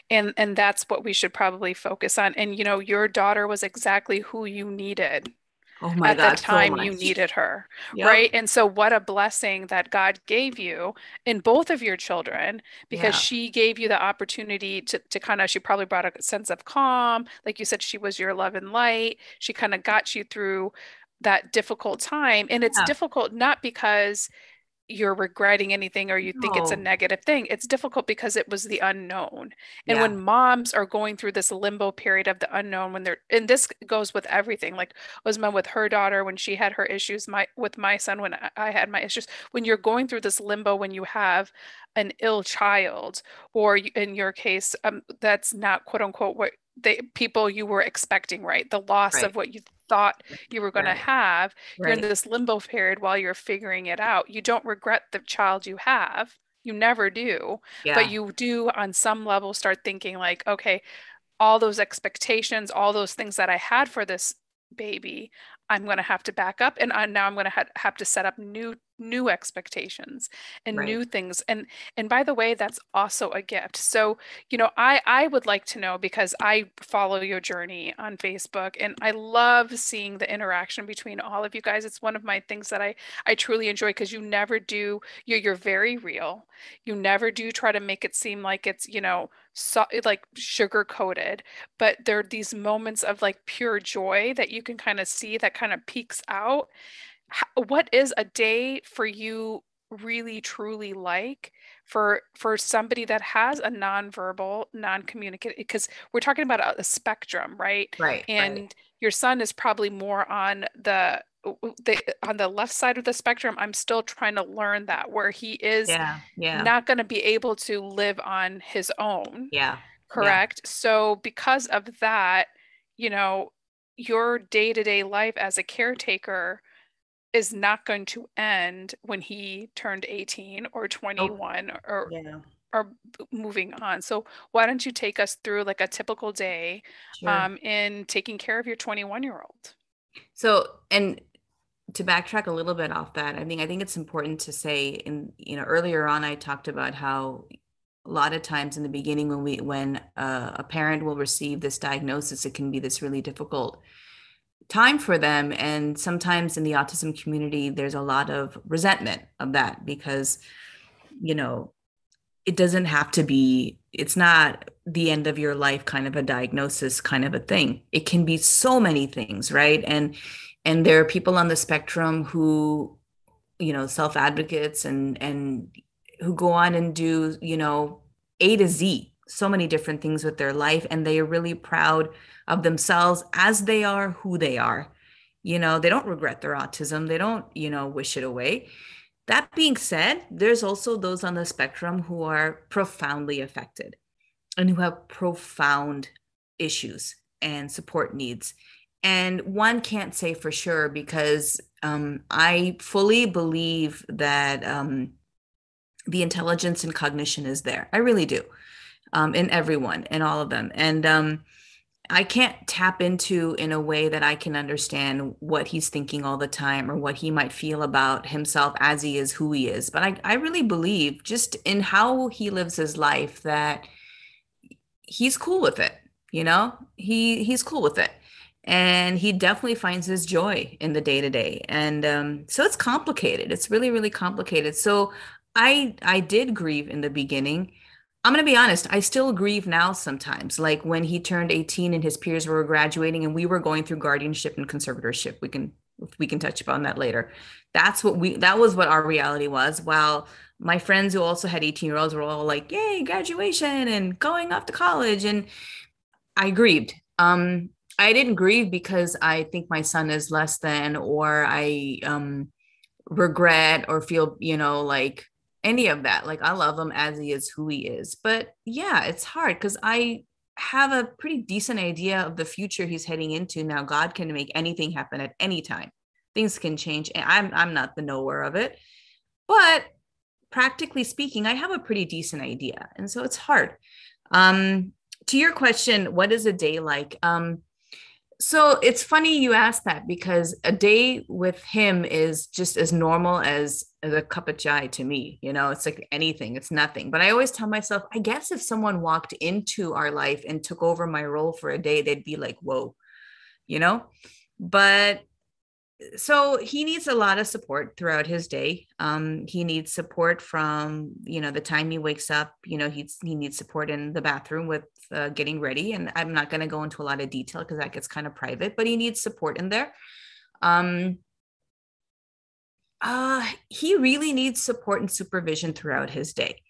And that's what we should probably focus on. And your daughter was exactly who you needed. Oh my God, at the time you needed her, right? And so what a blessing that God gave you in both of your children, because she gave you the opportunity to kind of, she probably brought a sense of calm. Like you said, she was your love and light. She kind of got you through that difficult time. And it's difficult not because you're regretting anything or you think it's a negative thing. It's difficult because it was the unknown. And when moms are going through this limbo period of the unknown, and this goes with everything, like Uzma with her daughter, when she had her issues, with my son, when I had my issues, when you're going through this limbo, when you have an ill child, or in your case, that's not quote unquote what people you were expecting, right? The loss of what you thought you were going to have. You're in this limbo period while you're figuring it out. You don't regret the child you have. You never do. But you do on some level start thinking like, okay, all those expectations, all those things that I had for this baby, I'm going to have to back up, and now I'm going to have to set up new expectations and new things. And by the way, that's also a gift. So, I would like to know, because I follow your journey on Facebook, and I love seeing the interaction between all of you guys. It's one of my things that I truly enjoy, because you never do, you're very real. You never do try to make it seem like it's, like sugar coated, but there are these moments of like pure joy that you can kind of see that kind of peeks out. What is a day for you really truly like for somebody that has a nonverbal, non-communicative, because we're talking about a spectrum, right? And your son is probably more on the left side of the spectrum. I'm still trying to learn that, where he is not going to be able to live on his own. Correct. So because of that, your day-to-day life as a caretaker is not going to end when he turned 18 or 21 or moving on. So why don't you take us through like a typical day in taking care of your 21-year-old? So, and to backtrack a little bit off that, I think it's important to say, earlier on, I talked about how a lot of times in the beginning, when a parent will receive this diagnosis, it can be this really difficult time for them. And sometimes in the autism community, there's a lot of resentment of that, because, it doesn't have to be, it's not the end of your life kind of a diagnosis kind of a thing. It can be so many things, right? And there are people on the spectrum who, self-advocates and who go on and do, A to Z, so many different things with their life. And they are really proud of themselves as they are who they are. They don't regret their autism. They don't, wish it away. That being said, there's also those on the spectrum who are profoundly affected and who have profound issues and support needs. And one can't say for sure, because I fully believe that the intelligence and cognition is there. I really do. in everyone, in all of them. And I can't tap into in a way that I can understand what he's thinking all the time or what he might feel about himself as he is, who he is. But I really believe just in how he lives his life that he's cool with it. He's cool with it. And he definitely finds his joy in the day to day. And so it's complicated. It's really, really complicated. So I did grieve in the beginning. I'm going to be honest, I still grieve now sometimes. Like when he turned 18 and his peers were graduating and we were going through guardianship and conservatorship. We can touch upon that later. That was what our reality was. While my friends who also had 18-year-olds were all like, yay, graduation and going off to college. And I grieved. I didn't grieve because I think my son is less than, or I regret or feel, like any of that. Like I love him as he is, who he is. But yeah, it's hard because I have a pretty decent idea of the future he's heading into. Now, God can make anything happen at any time. Things can change. And I'm not the knower of it. But practically speaking, I have a pretty decent idea. And so it's hard. To your question, what is a day like? So it's funny you asked that because a day with him is just as normal as a cup of chai to me. It's like anything, it's nothing. But I always tell myself, I guess if someone walked into our life and took over my role for a day, they'd be like, whoa, but so he needs a lot of support throughout his day. He needs support from, the time he wakes up, he needs support in the bathroom with getting ready. And I'm not going to go into a lot of detail because that gets kind of private, but he needs support in there. He really needs support and supervision throughout his day.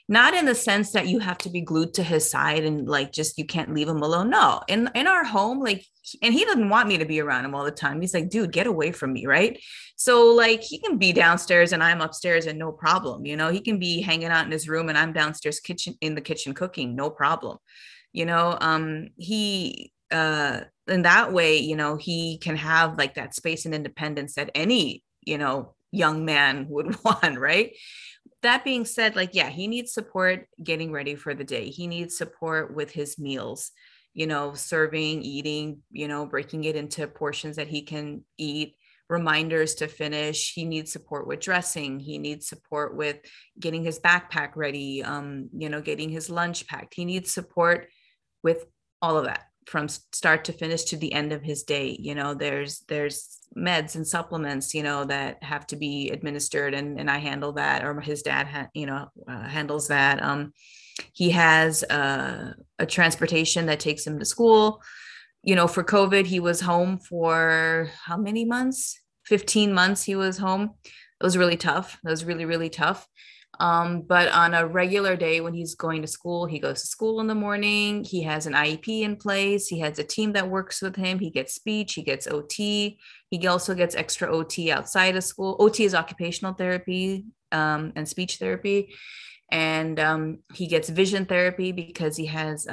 Not in the sense that you have to be glued to his side and like, just, you can't leave him alone. No, in our home, like, and he doesn't want me to be around him all the time. He's like, dude, get away from me. Right. So like, he can be downstairs and I'm upstairs and no problem. He can be hanging out in his room and I'm downstairs in the kitchen cooking, no problem. He, in that way, he can have like that space and independence that any, young man would want. Right. That being said, like, yeah, he needs support getting ready for the day. He needs support with his meals, serving, eating, breaking it into portions that he can eat, reminders to finish. He needs support with dressing. He needs support with getting his backpack ready, getting his lunch packed. He needs support with all of that from start to finish to the end of his day. There's meds and supplements, that have to be administered and I handle that, or his dad, handles that. He has a transportation that takes him to school. For COVID, he was home for how many months? 15 months he was home. It was really tough. It was really, really tough. But on a regular day when he's going to school, he goes to school in the morning. He has an IEP in place. He has a team that works with him. He gets speech, he gets OT. He also gets extra OT outside of school. OT is occupational therapy and speech therapy. And he gets vision therapy because he has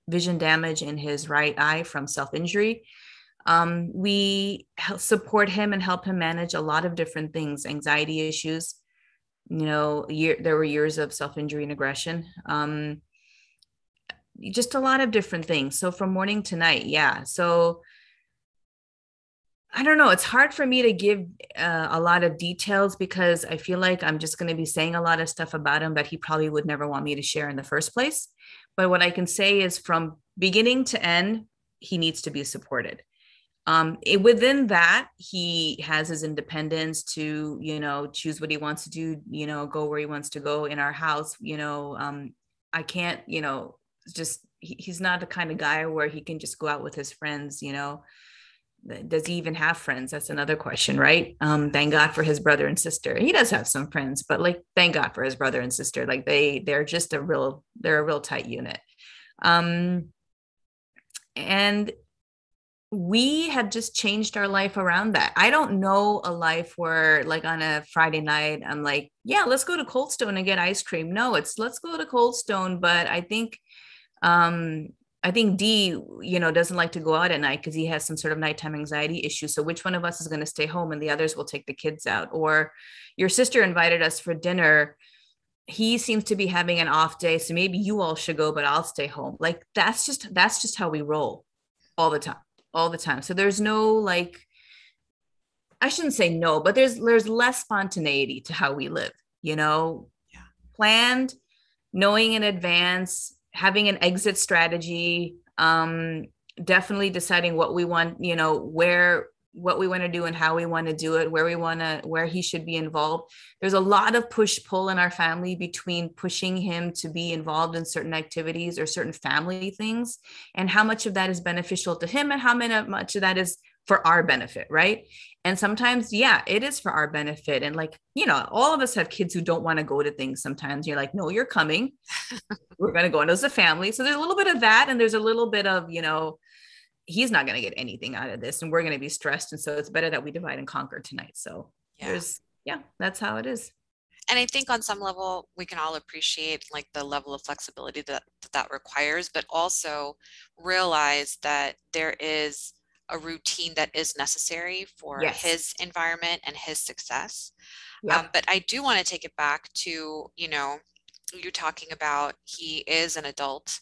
vision damage in his right eye from self-injury. We support him and help him manage a lot of different things, anxiety issues. There were years of self-injury and aggression, just a lot of different things. So from morning to night. Yeah. So I don't know. It's hard for me to give a lot of details because I feel like I'm just going to be saying a lot of stuff about him that he probably would never want me to share in the first place. But what I can say is from beginning to end, he needs to be supported. Within that, he has his independence to, choose what he wants to do, go where he wants to go in our house. I can't, he's not the kind of guy where he can just go out with his friends, Does he even have friends? That's another question, right? Thank God for his brother and sister. He does have some friends, but like, thank God for his brother and sister. Like they're just they're a real tight unit. And we have just changed our life around that. I don't know a life where like on a Friday night, I'm like, yeah, let's go to Cold Stone and get ice cream. No, it's let's go to Cold Stone. But I think D, doesn't like to go out at night because he has some sort of nighttime anxiety issue. So which one of us is going to stay home and the others will take the kids out? Or your sister invited us for dinner he seems to be having an off day, so maybe you all should go, but I'll stay home. Like that's just how we roll all the time, all the time. So there's no like, I shouldn't say no, but there's less spontaneity to how we live, you know, Yeah. Planned, knowing in advance, having an exit strategy, definitely deciding what we want, you know, what we want to do and how we want to do it, where he should be involved. There's a lot of push pull in our family between pushing him to be involved in certain activities or certain family things, and how much of that is beneficial to him and how much of that is for our benefit, right? And sometimes, yeah, it is for our benefit. And like, you know, all of us have kids who don't want to go to things sometimes. You're like, no, you're coming. We're going to go into as a family. So there's a little bit of that. And there's a little bit of, you know, he's not going to get anything out of this and we're going to be stressed. And so it's better that we divide and conquer tonight. So that's how it is. And I think on some level, we can all appreciate like the level of flexibility that requires, but also realize that there is a routine that is necessary for his environment and his success. Yep. But I do want to take it back to, you know, you talking about he is an adult,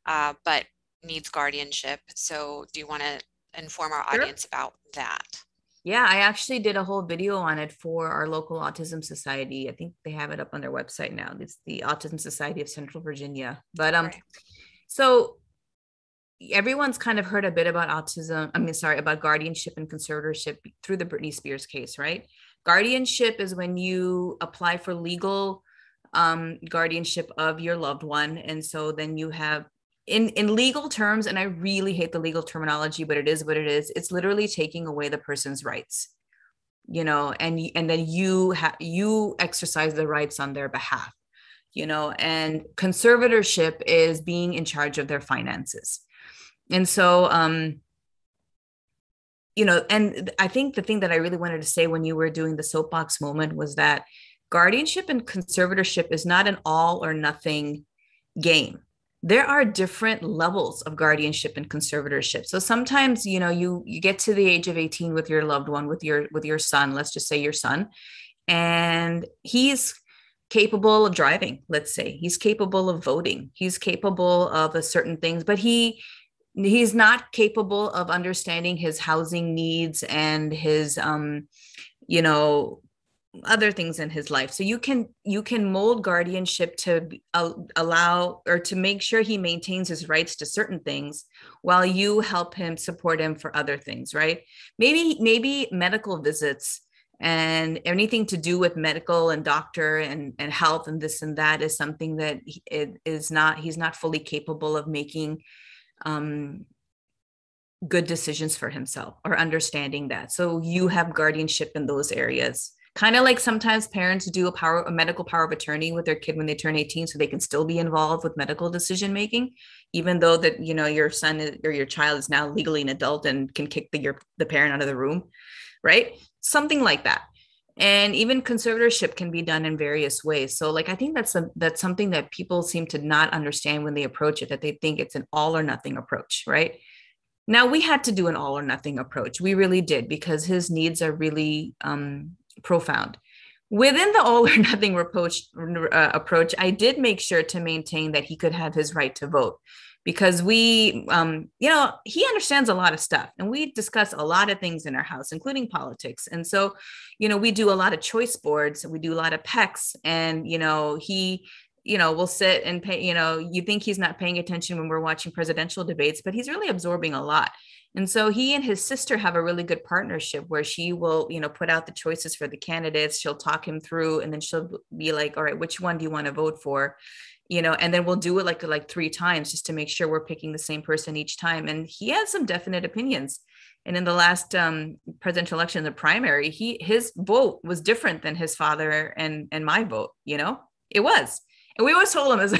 but needs guardianship. So do you want to inform our audience about that? Yeah, I actually did a whole video on it for our local Autism Society. I think they have it up on their website now. It's the Autism Society of Central Virginia. But so everyone's kind of heard a bit about about guardianship and conservatorship through the Britney Spears case, right? Guardianship is when you apply for legal guardianship of your loved one. And so then you have in legal terms, and I really hate the legal terminology, but it is what it is. It's literally taking away the person's rights, you know, and then you exercise the rights on their behalf, you know, and conservatorship is being in charge of their finances. And so, you know, and I think the thing that I really wanted to say when you were doing the soapbox moment was that guardianship and conservatorship is not an all or nothing game. There are different levels of guardianship and conservatorship. So sometimes, you know, you get to the age of 18 with your loved one, with your son, let's just say your son, and he's capable of driving. Let's say he's capable of voting. He's capable of certain things, but he's not capable of understanding his housing needs and his, you know, other things in his life. So you can mold guardianship to allow or to make sure he maintains his rights to certain things while you help him, support him for other things, right? Maybe medical visits and anything to do with medical and doctor and health and this and that is something that he's not fully capable of making good decisions for himself or understanding that. So you have guardianship in those areas. Kind of like sometimes parents do a medical power of attorney with their kid when they turn 18, so they can still be involved with medical decision making, even though that, you know, your son or your child is now legally an adult and can kick the parent out of the room, right? Something like that. And even conservatorship can be done in various ways. So like, I think that's something that people seem to not understand when they approach it, that they think it's an all or nothing approach, right? Now we had to do an all or nothing approach. We really did, because his needs are really profound. Within the all or nothing approach, I did make sure to maintain that he could have his right to vote, because we, you know, he understands a lot of stuff and we discuss a lot of things in our house, including politics. And so, you know, we do a lot of choice boards, we do a lot of PECs, and, you know, he, you know, will sit and pay, you know, you think he's not paying attention when we're watching presidential debates, but he's really absorbing a lot. And so he and his sister have a really good partnership where she will, you know, put out the choices for the candidates. She'll talk him through, and then she'll be like, all right, which one do you want to vote for? You know, and then we'll do it like 3 times just to make sure we're picking the same person each time. And he has some definite opinions. And in the last presidential election, the primary, his vote was different than his father and my vote, you know, it was. And we always told him, as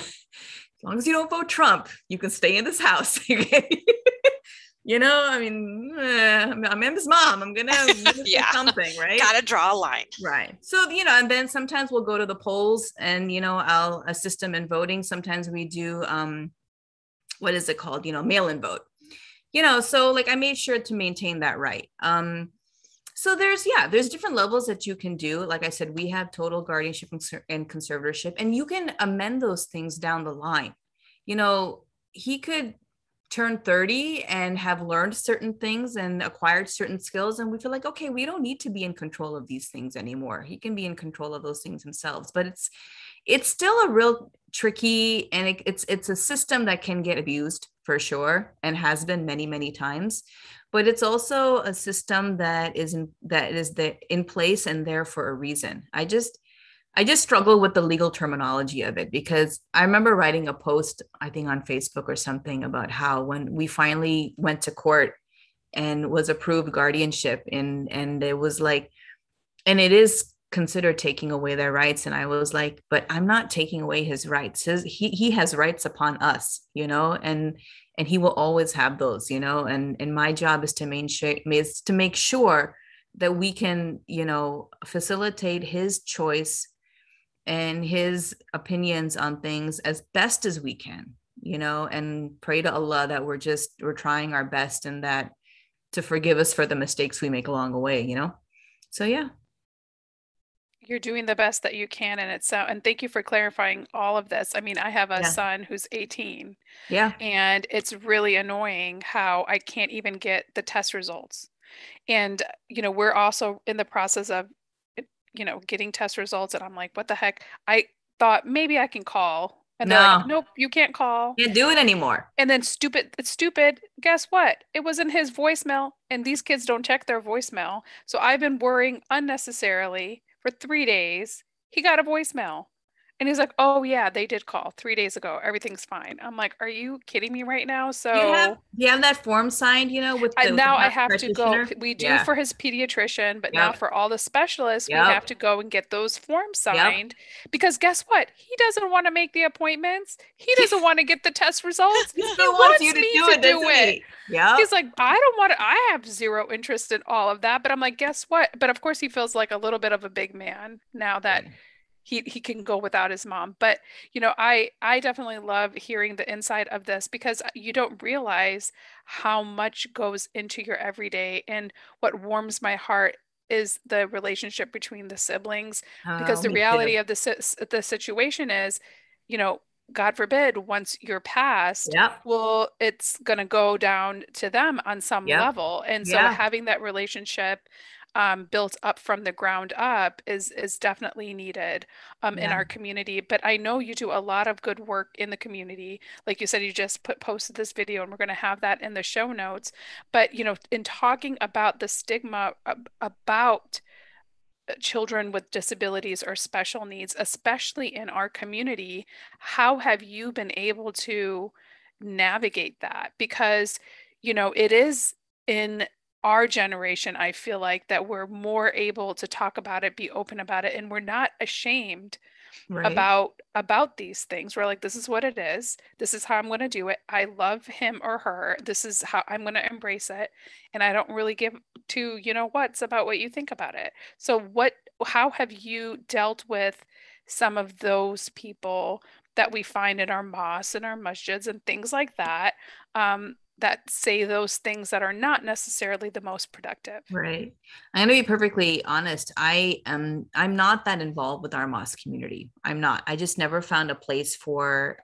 long as you don't vote Trump, you can stay in this house. You know, I mean, I'm his mom. I'm going to do something, right? Got to draw a line. Right. So, you know, and then sometimes we'll go to the polls and, you know, I'll assist him in voting. Sometimes we do, what is it called? You know, mail-in vote. You know, so like I made sure to maintain that right. So there's different levels that you can do. Like I said, we have total guardianship and conservatorship, and you can amend those things down the line. You know, he could turn 30 and have learned certain things and acquired certain skills, and we feel like, okay, we don't need to be in control of these things anymore. He can be in control of those things himself. But it's still a real tricky, and it's a system that can get abused for sure, and has been many, many times. But it's also a system that is in place and there for a reason. I just struggle with the legal terminology of it, because I remember writing a post, I think on Facebook or something, about how when we finally went to court and was approved guardianship, and it was like, and it is considered taking away their rights. And I was like, but I'm not taking away his rights. He has rights upon us, you know, and he will always have those, you know, and my job is to make sure that we can, you know, facilitate his choice and his opinions on things as best as we can, you know, and pray to Allah that we're trying our best, and that to forgive us for the mistakes we make along the way, you know? So, yeah. You're doing the best that you can, and thank you for clarifying all of this. I mean, I have a son who's 18. Yeah. And it's really annoying how I can't even get the test results. And, you know, we're also in the process of, you know, getting test results. And I'm like, what the heck? I thought maybe I can call. And they're like, nope, you can't call. Can't do it anymore. And then it's stupid. Guess what? It was in his voicemail, and these kids don't check their voicemail. So I've been worrying unnecessarily for 3 days. He got a voicemail. And he's like, oh yeah, they did call 3 days ago. Everything's fine. I'm like, are you kidding me right now? So you have that form signed, you know, with now I have to go. We do for his pediatrician, but now for all the specialists, we have to go and get those forms signed, because guess what? He doesn't want to make the appointments. He doesn't want to get the test results. He wants you to do it. Yeah. He's like, I don't want to, I have zero interest in all of that. But I'm like, guess what? But of course he feels like a little bit of a big man now that he can go without his mom. But, you know, I definitely love hearing the inside of this, because you don't realize how much goes into your everyday. And what warms my heart is the relationship between the siblings, because the reality of the situation is, you know, God forbid, once you're passed, well, it's going to go down to them on some level. And so having that relationship built up from the ground up is definitely needed in our community. But I know you do a lot of good work in the community. Like you said, you just posted this video, and we're going to have that in the show notes. But, you know, in talking about the stigma about children with disabilities or special needs, especially in our community, how have you been able to navigate that? Because, you know, it is in our generation, I feel like, that we're more able to talk about it, be open about it, and we're not ashamed about these things. We're like, this is what it is. This is how I'm going to do it. I love him or her. This is how I'm going to embrace it. And I don't really give two, you know what's about what you think about it. So how have you dealt with some of those people that we find in our mosques and our masjids and things like that, that say those things that are not necessarily the most productive? Right. I'm going to be perfectly honest. I'm not that involved with our mosque community. I'm not. I just never found a place for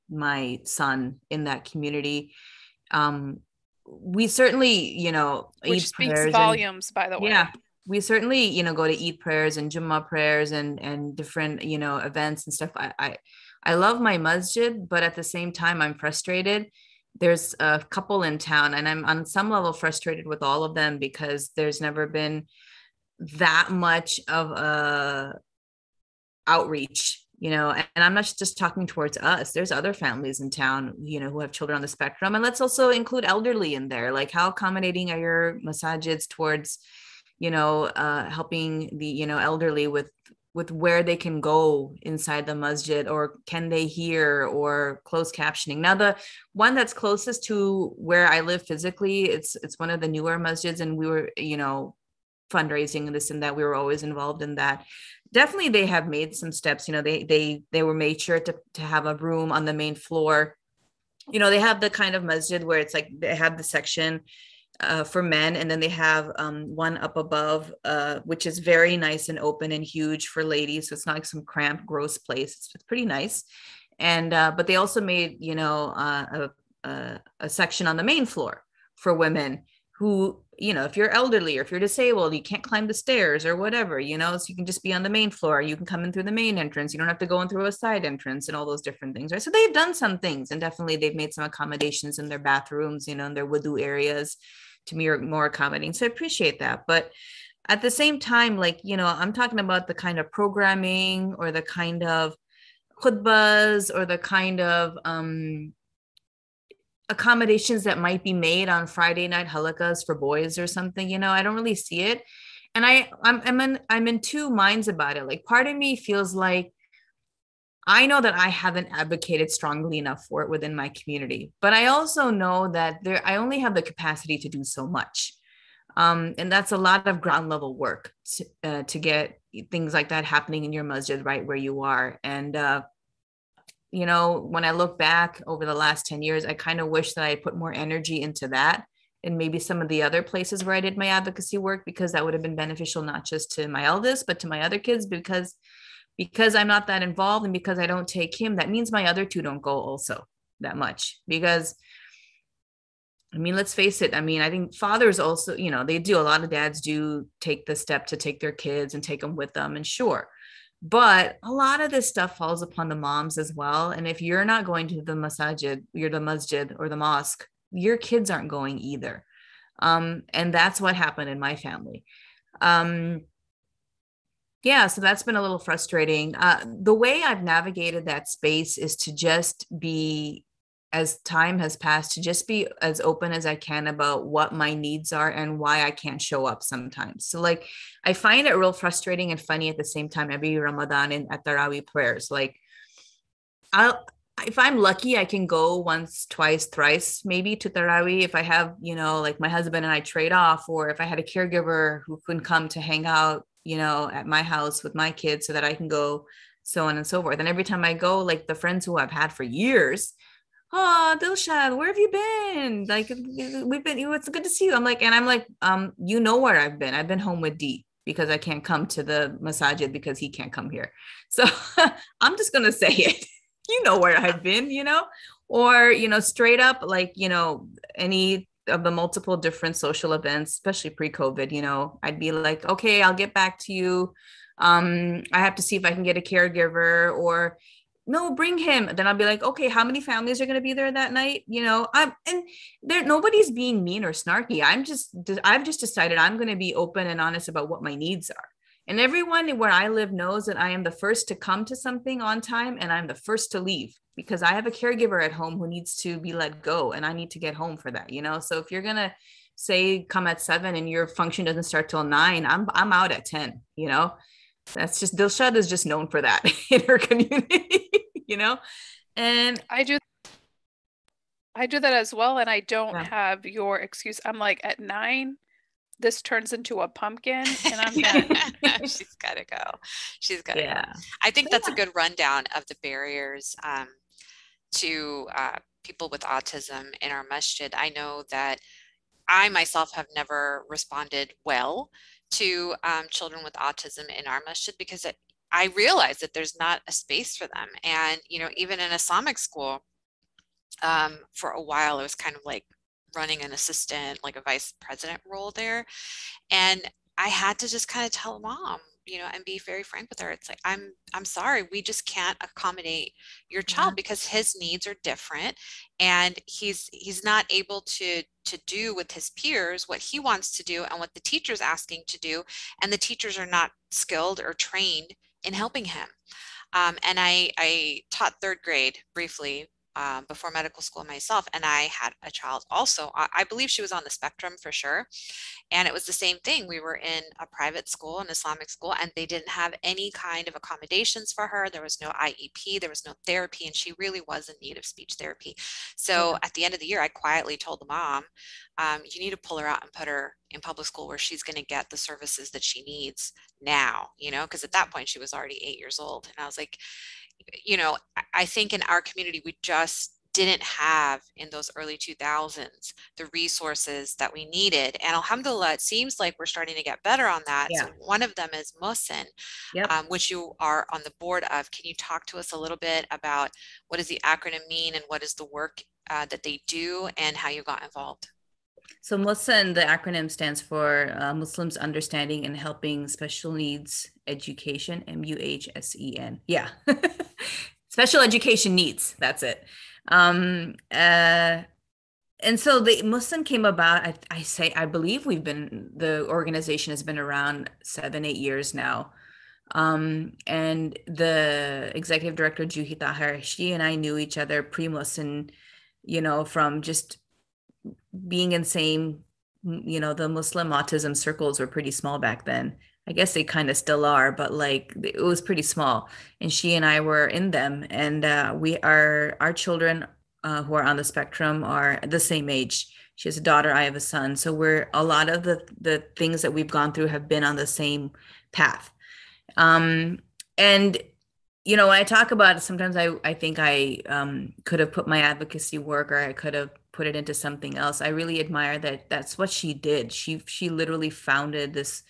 my son in that community. We certainly, you know, which speaks volumes, by the way. Yeah. We certainly, you know, go to Eid prayers and Jummah prayers and different, you know, events and stuff. I love my masjid, but at the same time, I'm frustrated. There's a couple in town, and I'm on some level frustrated with all of them, because there's never been that much of a outreach, you know, and I'm not just talking towards us. There's other families in town, you know, who have children on the spectrum. And let's also include elderly in there. Like, how accommodating are your masajids towards, you know, helping the, you know, elderly with where they can go inside the masjid, or can they hear, or closed captioning. Now, the one that's closest to where I live physically, it's one of the newer masjids, and we were, you know, fundraising and this and that. We were always involved in that. Definitely, they have made some steps. You know, they were made sure to have a room on the main floor. You know, they have the kind of masjid where it's like they have the section for men, and then they have one up above, which is very nice and open and huge for ladies. So it's not like some cramped, gross place. It's pretty nice. And but they also made, you know, a section on the main floor for women who, you know, if you're elderly or if you're disabled, you can't climb the stairs or whatever, you know, so you can just be on the main floor. You can come in through the main entrance. You don't have to go in through a side entrance and all those different things, right? So they've done some things, and definitely they've made some accommodations in their bathrooms, you know, in their wudu areas to be more accommodating. So I appreciate that. But at the same time, like, you know, I'm talking about the kind of programming or the kind of khutbas or the kind of accommodations that might be made on Friday night halakas for boys or something, you know, I don't really see it. And I'm in two minds about it. Like, part of me feels like I know that I haven't advocated strongly enough for it within my community, but I also know that I only have the capacity to do so much. And that's a lot of ground level work to get things like that happening in your masjid right where you are. And, you know, when I look back over the last 10 years, I kind of wish that I had put more energy into that and maybe some of the other places where I did my advocacy work, because that would have been beneficial, not just to my eldest, but to my other kids, because I'm not that involved, and because I don't take him, that means my other two don't go also that much. Because, I mean, let's face it. I mean, I think fathers also, you know, they do, a lot of dads do take the step to take their kids and take them with them, and sure. But a lot of this stuff falls upon the moms as well. And if you're not going to the masjid or the mosque, your kids aren't going either. And that's what happened in my family. Yeah, so that's been a little frustrating. The way I've navigated that space is to just be, as time has passed, to just be as open as I can about what my needs are and why I can't show up sometimes. So like, I find it real frustrating and funny at the same time every Ramadan and at Tarawih prayers. Like, if I'm lucky, I can go once, twice, thrice, maybe to Tarawih if I have, you know, like my husband and I trade off, or if I had a caregiver who couldn't come to hang out, you know, at my house with my kids so that I can go, so on and so forth. And every time I go, like the friends who I've had for years, oh, Dilshad, where have you been? Like, it's good to see you. I'm like, you know where I've been. I've been home with D, because I can't come to the masajid because he can't come here. So I'm just going to say it. You know where I've been, you know, or, you know, straight up, like, you know, any of the multiple different social events, especially pre-COVID, you know, I'd be like, okay, I'll get back to you. I have to see if I can get a caregiver, or no, bring him. Then I'll be like, okay, how many families are going to be there that night? You know, nobody's being mean or snarky. I've just decided I'm going to be open and honest about what my needs are. And everyone where I live knows that I am the first to come to something on time, and I'm the first to leave, because I have a caregiver at home who needs to be let go, and I need to get home for that, you know? So if you're going to say come at 7 and your function doesn't start till 9, I'm out at 10, you know? That's just, Dilshad is just known for that in her community, you know? And I do that as well. And I don't have your excuse. I'm like, at 9, this turns into a pumpkin and I'm done. She's got to go. She's got to go. I think that's a good rundown of the barriers to people with autism in our masjid. I know that I myself have never responded well to children with autism in our masjid, because I realize that there's not a space for them. And, you know, even in Islamic school, for a while, I was kind of like running an assistant, like a vice president role there. And I had to just kind of tell mom, you know, and be very frank with her. It's like, I'm sorry, we just can't accommodate your child because his needs are different, and he's not able to do with his peers what he wants to do and what the teacher's asking to do, and the teachers are not skilled or trained in helping him. And I taught 3rd grade briefly before medical school myself, and I had a child also. I believe she was on the spectrum for sure. And it was the same thing. We were in a private school, an Islamic school, and they didn't have any kind of accommodations for her. There was no IEP, there was no therapy, and she really was in need of speech therapy. So at the end of the year, I quietly told the mom, you need to pull her out and put her in public school where she's going to get the services that she needs now, you know, because at that point she was already 8 years old. And I was like, you know, I think in our community, we just didn't have in those early 2000s the resources that we needed. And alhamdulillah, it seems like we're starting to get better on that. Yeah. So one of them is Muhsen, Yep. which you are on the board of. Can you talk to us a little bit about what does the acronym mean and what is the work that they do and how you got involved? So Muhsen, the acronym stands for Muslims Understanding and Helping Special Needs Education, MUHSEN. Yeah. Special education needs. That's it. And so the Muhsen came about, I believe the organization has been around 7-8 years now. And the executive director, Juhi Tahir, she and I knew each other pre-Muhsen, from just being in same, the Muslim autism circles were pretty small back then. I guess they kind of still are, but like it was pretty small. And she and I were in them, and our children who are on the spectrum are the same age. She has a daughter, I have a son. So a lot of the things that we've gone through have been on the same path. And when I talk about it, sometimes I think I could have put my advocacy work, or I could have put it into something else. I really admire that that's what she did. She literally founded this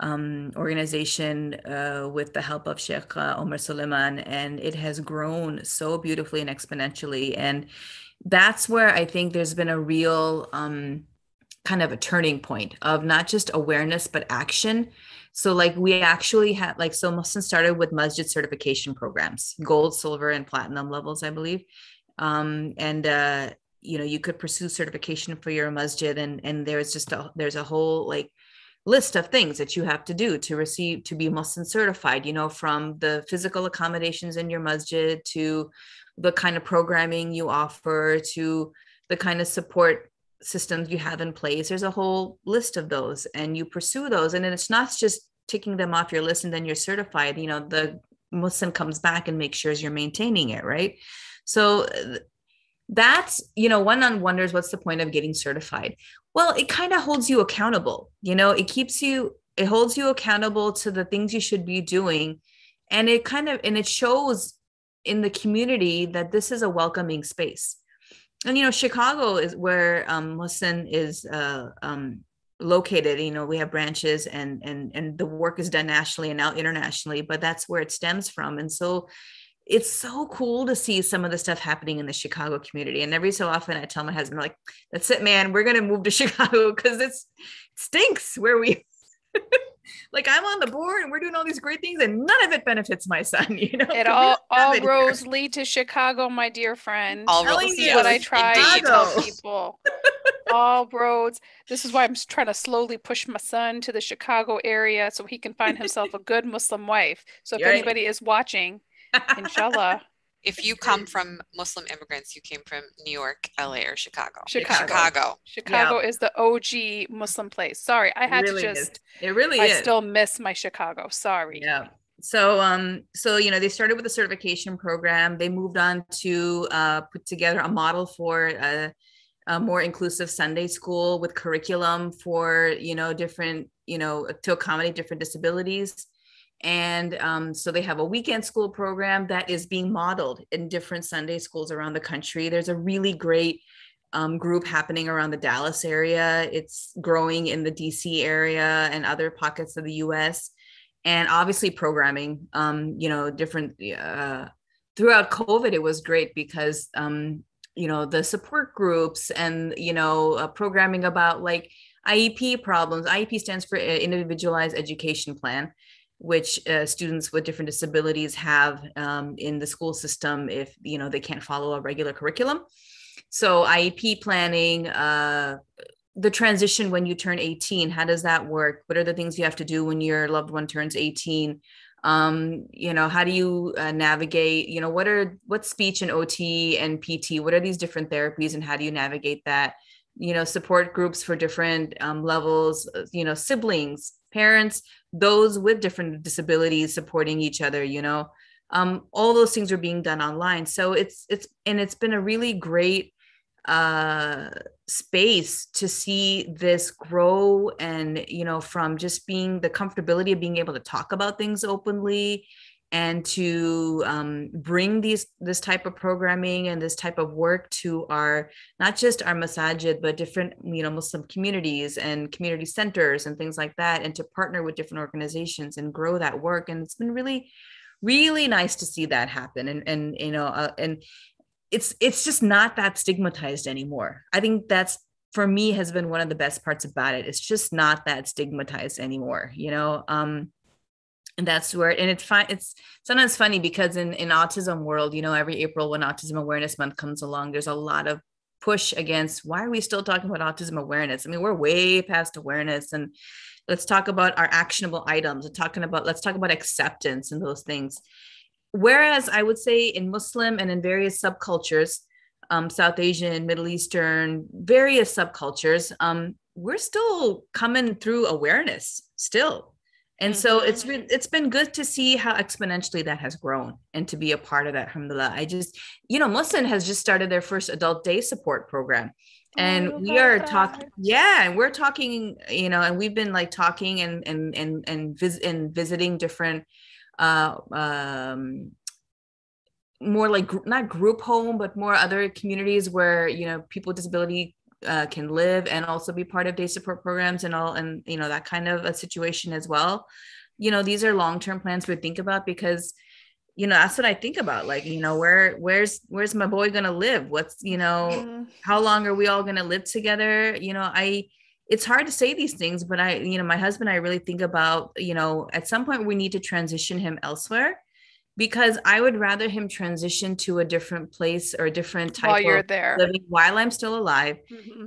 organization with the help of Sheikh Omar Suleiman, and it has grown so beautifully and exponentially. And that's where I think there's been a real kind of a turning point of not just awareness, but action. So like we actually had so Muhsen started with Masjid certification programs, gold, silver, and platinum levels, I believe. You could pursue certification for your masjid, and there's a whole list of things that you have to do to be Muhsen certified, from the physical accommodations in your masjid to the kind of programming you offer to the kind of support systems you have in place. There's a whole list of those, and you pursue those. And then it's not just ticking them off your list and then you're certified. The Muhsen comes back and makes sure you're maintaining it, right? So that's, one wonders what's the point of getting certified? Well, it kind of holds you accountable. It holds you accountable to the things you should be doing. And it shows in the community that this is a welcoming space. And, Chicago is where Muhsen is located. We have branches and the work is done nationally and now internationally, but that's where it stems from. And so it's so cool to see some of the stuff happening in the Chicago community. And every so often I tell my husband, like, that's it, man, we're going to move to Chicago because it stinks where we I'm on the board and we're doing all these great things and none of it benefits my son, It all roads lead to Chicago, my dear friend. All roads is what I try to tell people. All roads. This is why I'm trying to slowly push my son to the Chicago area so he can find himself a good Muslim wife. So if anybody is watching, inshallah. If you come from Muslim immigrants, you came from New York, LA, or Chicago. Chicago is the OG Muslim place. Sorry, I had to just. It really is. I still miss my Chicago. Sorry. Yeah. So they started with a certification program. They moved on to put together a model for a more inclusive Sunday school with curriculum for different to accommodate different disabilities. And so they have a weekend school program that is being modeled in different Sunday schools around the country. There's a really great group happening around the Dallas area. It's growing in the DC area and other pockets of the US. And obviously programming, different throughout COVID, it was great because, the support groups and, programming about IEP problems. IEP stands for Individualized Education Plan, which students with different disabilities have in the school system if they can't follow a regular curriculum. So Iep planning, the transition when you turn 18, how does that work? What are the things you have to do when your loved one turns 18? How do you navigate? What's speech and OT and PT? What are these different therapies and how do you navigate that? Support groups for different levels, siblings, parents, those with different disabilities supporting each other, all those things are being done online. So it's been a really great space to see this grow and, from just being the comfortability of being able to talk about things openly and to bring this type of programming and this type of work to our, not just our masajid, but different, Muslim communities and community centers and things like that, and to partner with different organizations and grow that work. And it's been really, really nice to see that happen. And it's just not that stigmatized anymore. I think that's, for me, has been one of the best parts about it. It's just not that stigmatized anymore, and that's where, and it's fine. It's sometimes funny because in autism world, every April when Autism Awareness Month comes along, there's a lot of push against, why are we still talking about autism awareness? I mean, we're way past awareness, and let's talk about our actionable items. Let's talk about acceptance and those things. Whereas I would say in Muslim and in various subcultures, South Asian, Middle Eastern, various subcultures, we're still coming through awareness still. And so it's been good to see how exponentially that has grown and to be a part of that. Alhamdulillah. Muhsen has just started their first adult day support program. And we are talking, and we're talking, and we've been like talking and visiting different, more like not group home, but more other communities where, people with disability can live and also be part of day support programs and all, and that kind of a situation as well. These are long-term plans we think about, because that's what I think about, like, where's my boy gonna live, what's how long are we all gonna live together? It's hard to say these things, but my husband and I really think about, at some point we need to transition him elsewhere, because I would rather him transition to a different place or a different type while you're of there, living while I'm still alive,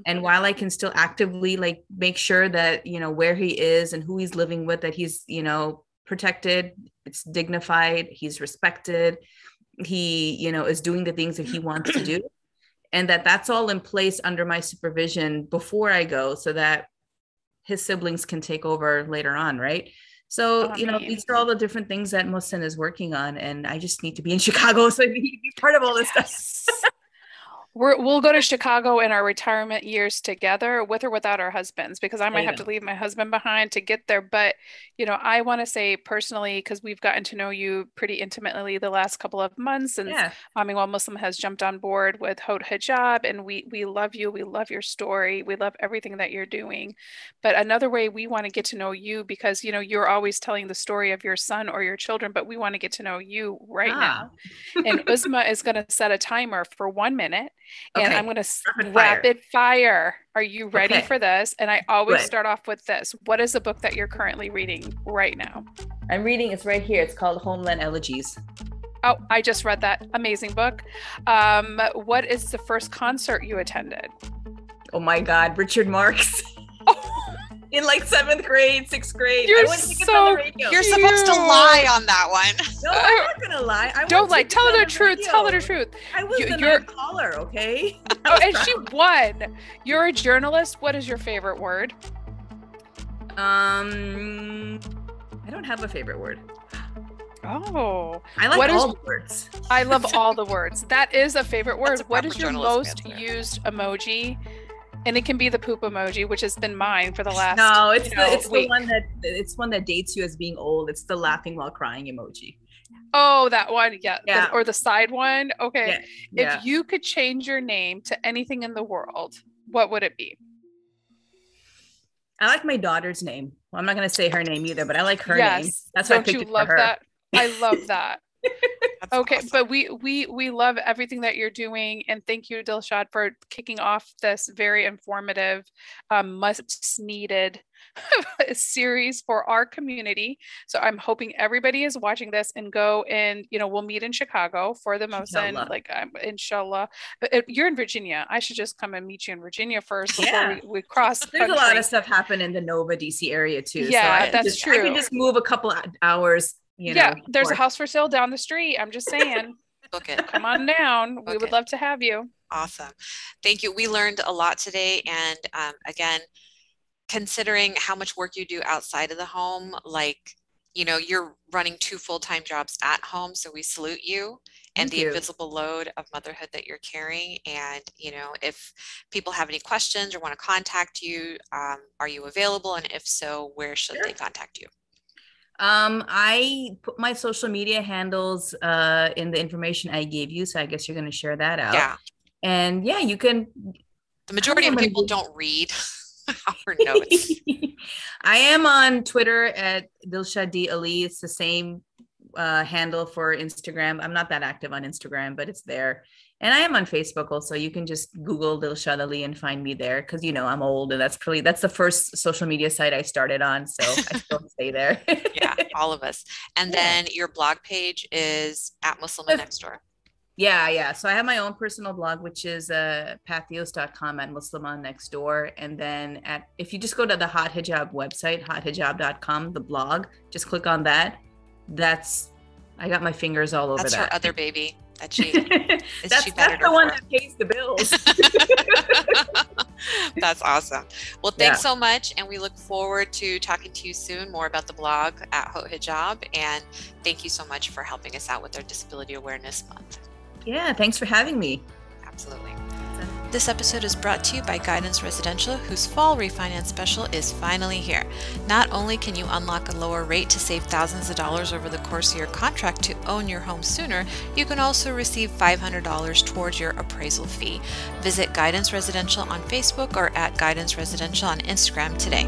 and while I can still actively like make sure that, where he is and who he's living with, that he's, protected, it's dignified, he's respected, he, is doing the things that he wants to do, and that's all in place under my supervision before I go, so that his siblings can take over later on, right? So, these are all the different things that Muhsen is working on, and I just need to be in Chicago, so I need to be part of all this stuff. We'll go to Chicago in our retirement years together, with or without our husbands, because I might have to leave my husband behind to get there. But, I want to say personally, because we've gotten to know you pretty intimately the last couple of months, and Well Muslim has jumped on board with Hod Hijab, and we love you. We love your story. We love everything that you're doing. But another way we want to get to know you, because, you're always telling the story of your son or your children, but we want to get to know you right now. And Uzma is going to set a timer for 1 minute. And I'm going to rapid fire. Are you ready for this? And I always start off with this. What is the book that you're currently reading right now? I'm reading, it's right here. It's called Homeland Elegies. Oh, I just read that. Amazing book. What is the first concert you attended? Oh my God, Richard Marx. In like 7th grade, 6th grade. You're You're supposed to lie on that one. No, I'm not gonna lie. Don't lie. Tell her the truth. Tell her the truth. I was the night caller, okay? Oh, and she won. You're a journalist. What is your favorite word? I don't have a favorite word. Oh, I like all the words. I love all the words. That is a favorite word. What is your most used emoji? And it can be the poop emoji, which has been mine for the last. No, it's the one that dates you as being old. It's the laughing while crying emoji. Oh, that one, yeah. Or the side one. Okay. Yeah. If you could change your name to anything in the world, what would it be? I like my daughter's name. Well, I'm not going to say her name either, but I like her name. That's why I picked it for her. That? I love that. Okay, awesome. But we love everything that you're doing, and thank you, Dilshad, for kicking off this very informative, much needed series for our community. So I'm hoping everybody is watching this and go, and we'll meet in Chicago for the Muhsen, inshallah. But you're in Virginia. I should just come and meet you in Virginia first before we cross. There's a lot of stuff happening in the Nova DC area too. Yeah, so that's true. I can just move a couple hours. There's a house for sale down the street. I'm just saying. Book it. Come on down. We would love to have you. Awesome. Thank you. We learned a lot today. And again, considering how much work you do outside of the home, like, you're running 2 full-time jobs at home. So we salute you and the invisible load of motherhood that you're carrying. And, if people have any questions or want to contact you, are you available? And if so, where should they contact you? I put my social media handles in the information I gave you, so I guess you're going to share that out. Yeah. And yeah, you can. The majority of people don't read our notes. I am on Twitter at Dilsha D Ali. It's the same handle for Instagram. I'm not that active on Instagram, but it's there. And I am on Facebook also. You can just Google Dilshad Ali and find me there because, you know, I'm old and that's the first social media site I started on. So I still stay there. Yeah, all of us. And then your blog page is at Muslim Next Door. Yeah. So I have my own personal blog, which is pathos.com at Muslim Next Door. And then if you just go to the Hot Hijab website, hothijab.com, the blog, just click on that. I got my fingers all over that. That's her other baby. That's the one that pays the bills. That's awesome. Well, thanks so much. And we look forward to talking to you soon more about the blog at Hot Hijab. And thank you so much for helping us out with our Disability Awareness Month. Yeah, thanks for having me. Absolutely. This episode is brought to you by Guidance Residential, whose fall refinance special is finally here. Not only can you unlock a lower rate to save thousands of dollars over the course of your contract to own your home sooner, you can also receive $500 towards your appraisal fee. Visit Guidance Residential on Facebook or at Guidance Residential on Instagram today.